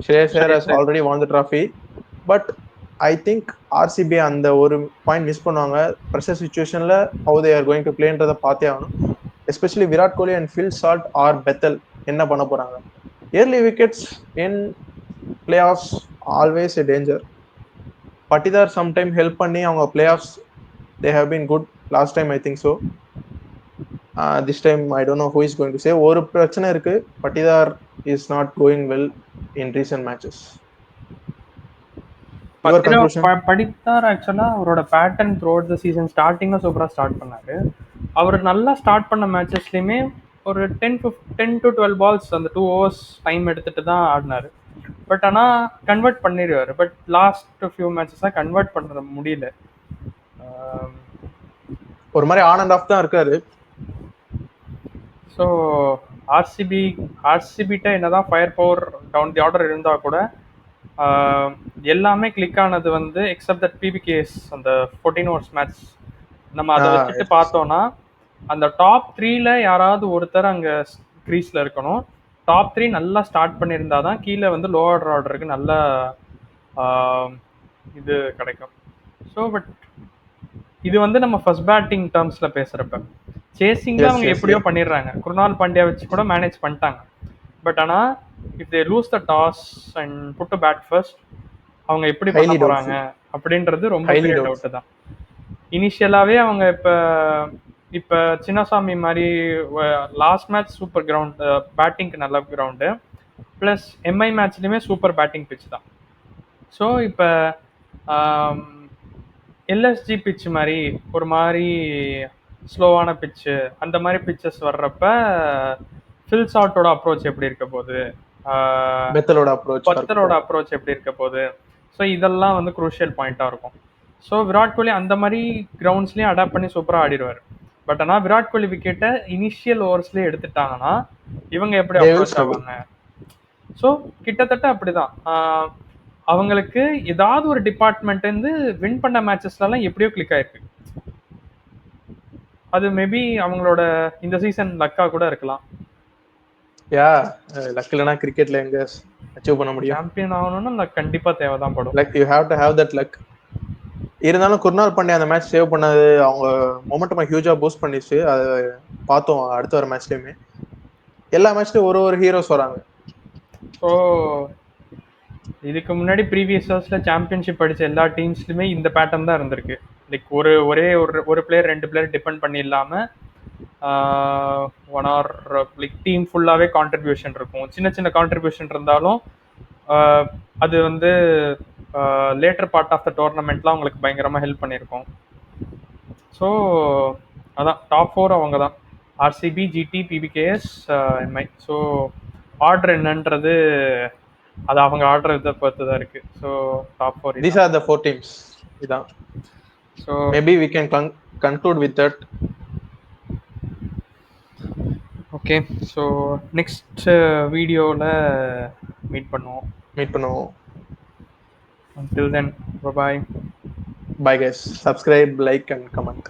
Shreyas Iyer has already won the trophy. But I think RCB அந்த ஒரு பாயிண்ட் மிஸ் பண்ணுவாங்க. ப்ரெஷர் சுச்சுவேஷன்ல how they are going to பிளேன்றதை பார்த்தே ஆகணும். Especially Virat Kohli and Phil Salt or Bethell என்ன பண்ண போறாங்க. Early wickets in playoffs always a danger. Patidar sometime help பண்ணி அவங்க playoffs they have been good. Last time I think so. This time I don't know who is going to say. ஒரு பிரச்சனை இருக்கு, Patidar is not going well in recent matches. படித்தார் ஆக்சுவலா அவரோட pattern through out the season ஸ்டார்டிங்ல சூப்பரா start பண்ணாரு. அவர் நல்லா ஸ்டார்ட் பண்ண மேட்சஸ்லயுமே ஒரு 10 to 12 பால்ஸ் அந்த 2 overs டைம் எடுத்துட்டு தான் ஆடினாரு. பட் ஆனால் கன்வெர்ட் பண்ணிடுவார். பட் லாஸ்ட் ஃபியூ மேட்சஸாக கன்வெர்ட் பண்ண முடியல. ஒரு மாதிரி ஆன் அண்ட் ஆஃப் தான் இருக்காரு. ஸோ ஆர்சிபிட்ட என்னதான் fire power down the order இருந்தால் கூட எல்லாமே கிளிக் ஆனது வந்து எக்ஸப்ட் தட் பிபிகேஸ் அந்த 14 overs மேட்ச். நம்ம அதை வச்சுட்டு பார்த்தோம்னா அந்த டாப் 3ல யாராவது ஒருத்தர் அங்கே க்ரீஸில் இருக்கணும். டாப் 3 நல்லா ஸ்டார்ட் பண்ணியிருந்தா தான் கீழே வந்து லோவர் ஆர்டருக்கு நல்ல இது கிடைக்கும். ஸோ பட் இது வந்து நம்ம ஃபர்ஸ்ட் பேட்டிங் டேர்ம்ஸில் பேசுகிறப்ப சேசிங்கில் அவங்க எப்படியோ பண்ணிடுறாங்க. குருணால் பாண்டியா வச்சு கூட மேனேஜ் பண்ணிட்டாங்க. பட் ஆனால் if they lose the toss and put to bat first அவங்க எப்படி பண்ண போகிறாங்க அப்படின்றது ரொம்ப பெரிய டவுட்டு தான். இனிஷியலாகவே அவங்க இப்போ சின்னசாமி மாதிரி லாஸ்ட் மேட்ச் சூப்பர் கிரவுண்டு, பேட்டிங்க்கு நல்ல கிரவுண்டு, ப்ளஸ் எம்ஐ மேட்ச்லேயுமே சூப்பர் பேட்டிங் பிச் தான். ஸோ இப்போ எல்எஸ்ஜி பிச் மாதிரி ஒரு மாதிரி ஸ்லோவான பிச்சு, அந்த மாதிரி பிச்சஸ் வர்றப்ப ஃபில் சால்ட்டோட அப்ரோச் எப்படி இருக்க போகுது, பெத்தலோட அப்ரோச் எப்படி இருக்க போகுது. ஸோ இதெல்லாம் வந்து குரூஷியல் பாயிண்ட்டாக இருக்கும். ஸோ விராட் கோலி அந்த மாதிரி கிரவுண்ட்ஸ்லேயும் அடாப்ட் பண்ணி சூப்பராக ஆடிடுவார். பட் ஆனால் விராட் கோலி விக்கெட்டை இனிஷியல் ஓவர்ஸ்லேயே எடுத்துட்டாங்கன்னா இவங்க எப்படி அப்ரோச் ஆவாங்க? ஸோ கிட்டத்தட்ட அப்படிதான். அவங்களுக்கு ஏதாவது ஒரு டிபார்ட்மெண்ட் வந்து வின் பண்ண மேட்சஸ்லாம் எப்படியோ கிளிக் ஆயிருக்கு. அது மேபி அவங்களோட இந்த சீசன் லக்கா கூட இருக்கலாம். யா லக் இல்லனா கிரிக்கெட்ல எங்க அச்சீவ் பண்ண முடியும்? சாம்பியன் ஆகணும்னா லக் கண்டிப்பா தேவைதான் படும். Like you have to have that luck. இருந்தாலும் குர்னால் பாண்டியா அந்த மேட்ச் சேவ் பண்ணது அவங்க மொமெண்டமா ஹியூஜா பூஸ்ட் பண்ணிச்சு. அதை பார்த்தோம் அடுத்த வர மேட்ச்லயுமே. எல்லா மேட்ச்லயும் ஒரு ஹீரோஸ் வராங்க. ஸோ இதுக்கு முன்னாடி ப்ரீவியஸ் இயர்ஸ்ல சாம்பியன்ஷிப் அடிச்ச எல்லா டீம்ஸ்லுமே இந்த பேட்டர்ன் தான் இருந்திருக்கு. லைக் ஒரு பிளேயர் 2 பிளேயர் டிபெண்ட் பண்ணி இல்லாம ஒன் ஆர் லைக் டீம் ஃபுல்லாவே கான்ட்ரிபியூஷன் இருக்கும். சின்ன சின்ன கான்ட்ரிபியூஷன் இருந்தாலும் அது வந்து லேட்டர் பார்ட் ஆஃப் த டோர்னமெண்ட்லாம் அவங்களுக்கு பயங்கரமாக ஹெல்ப் பண்ணியிருக்கோம். ஸோ அதான் டாப் 4 அவங்க தான், RCB, GT, PBKS, MI. So order என்னன்றது அது அவங்க ஆர்டர் இதை பொறுத்து தான் இருக்கு. So top 4 these are the 4 teams. இதான். So maybe we can conclude with that. Okay, so next வீடியோவில் மீட் பண்ணுவோம். Until then, bye guys. Subscribe, like and comment.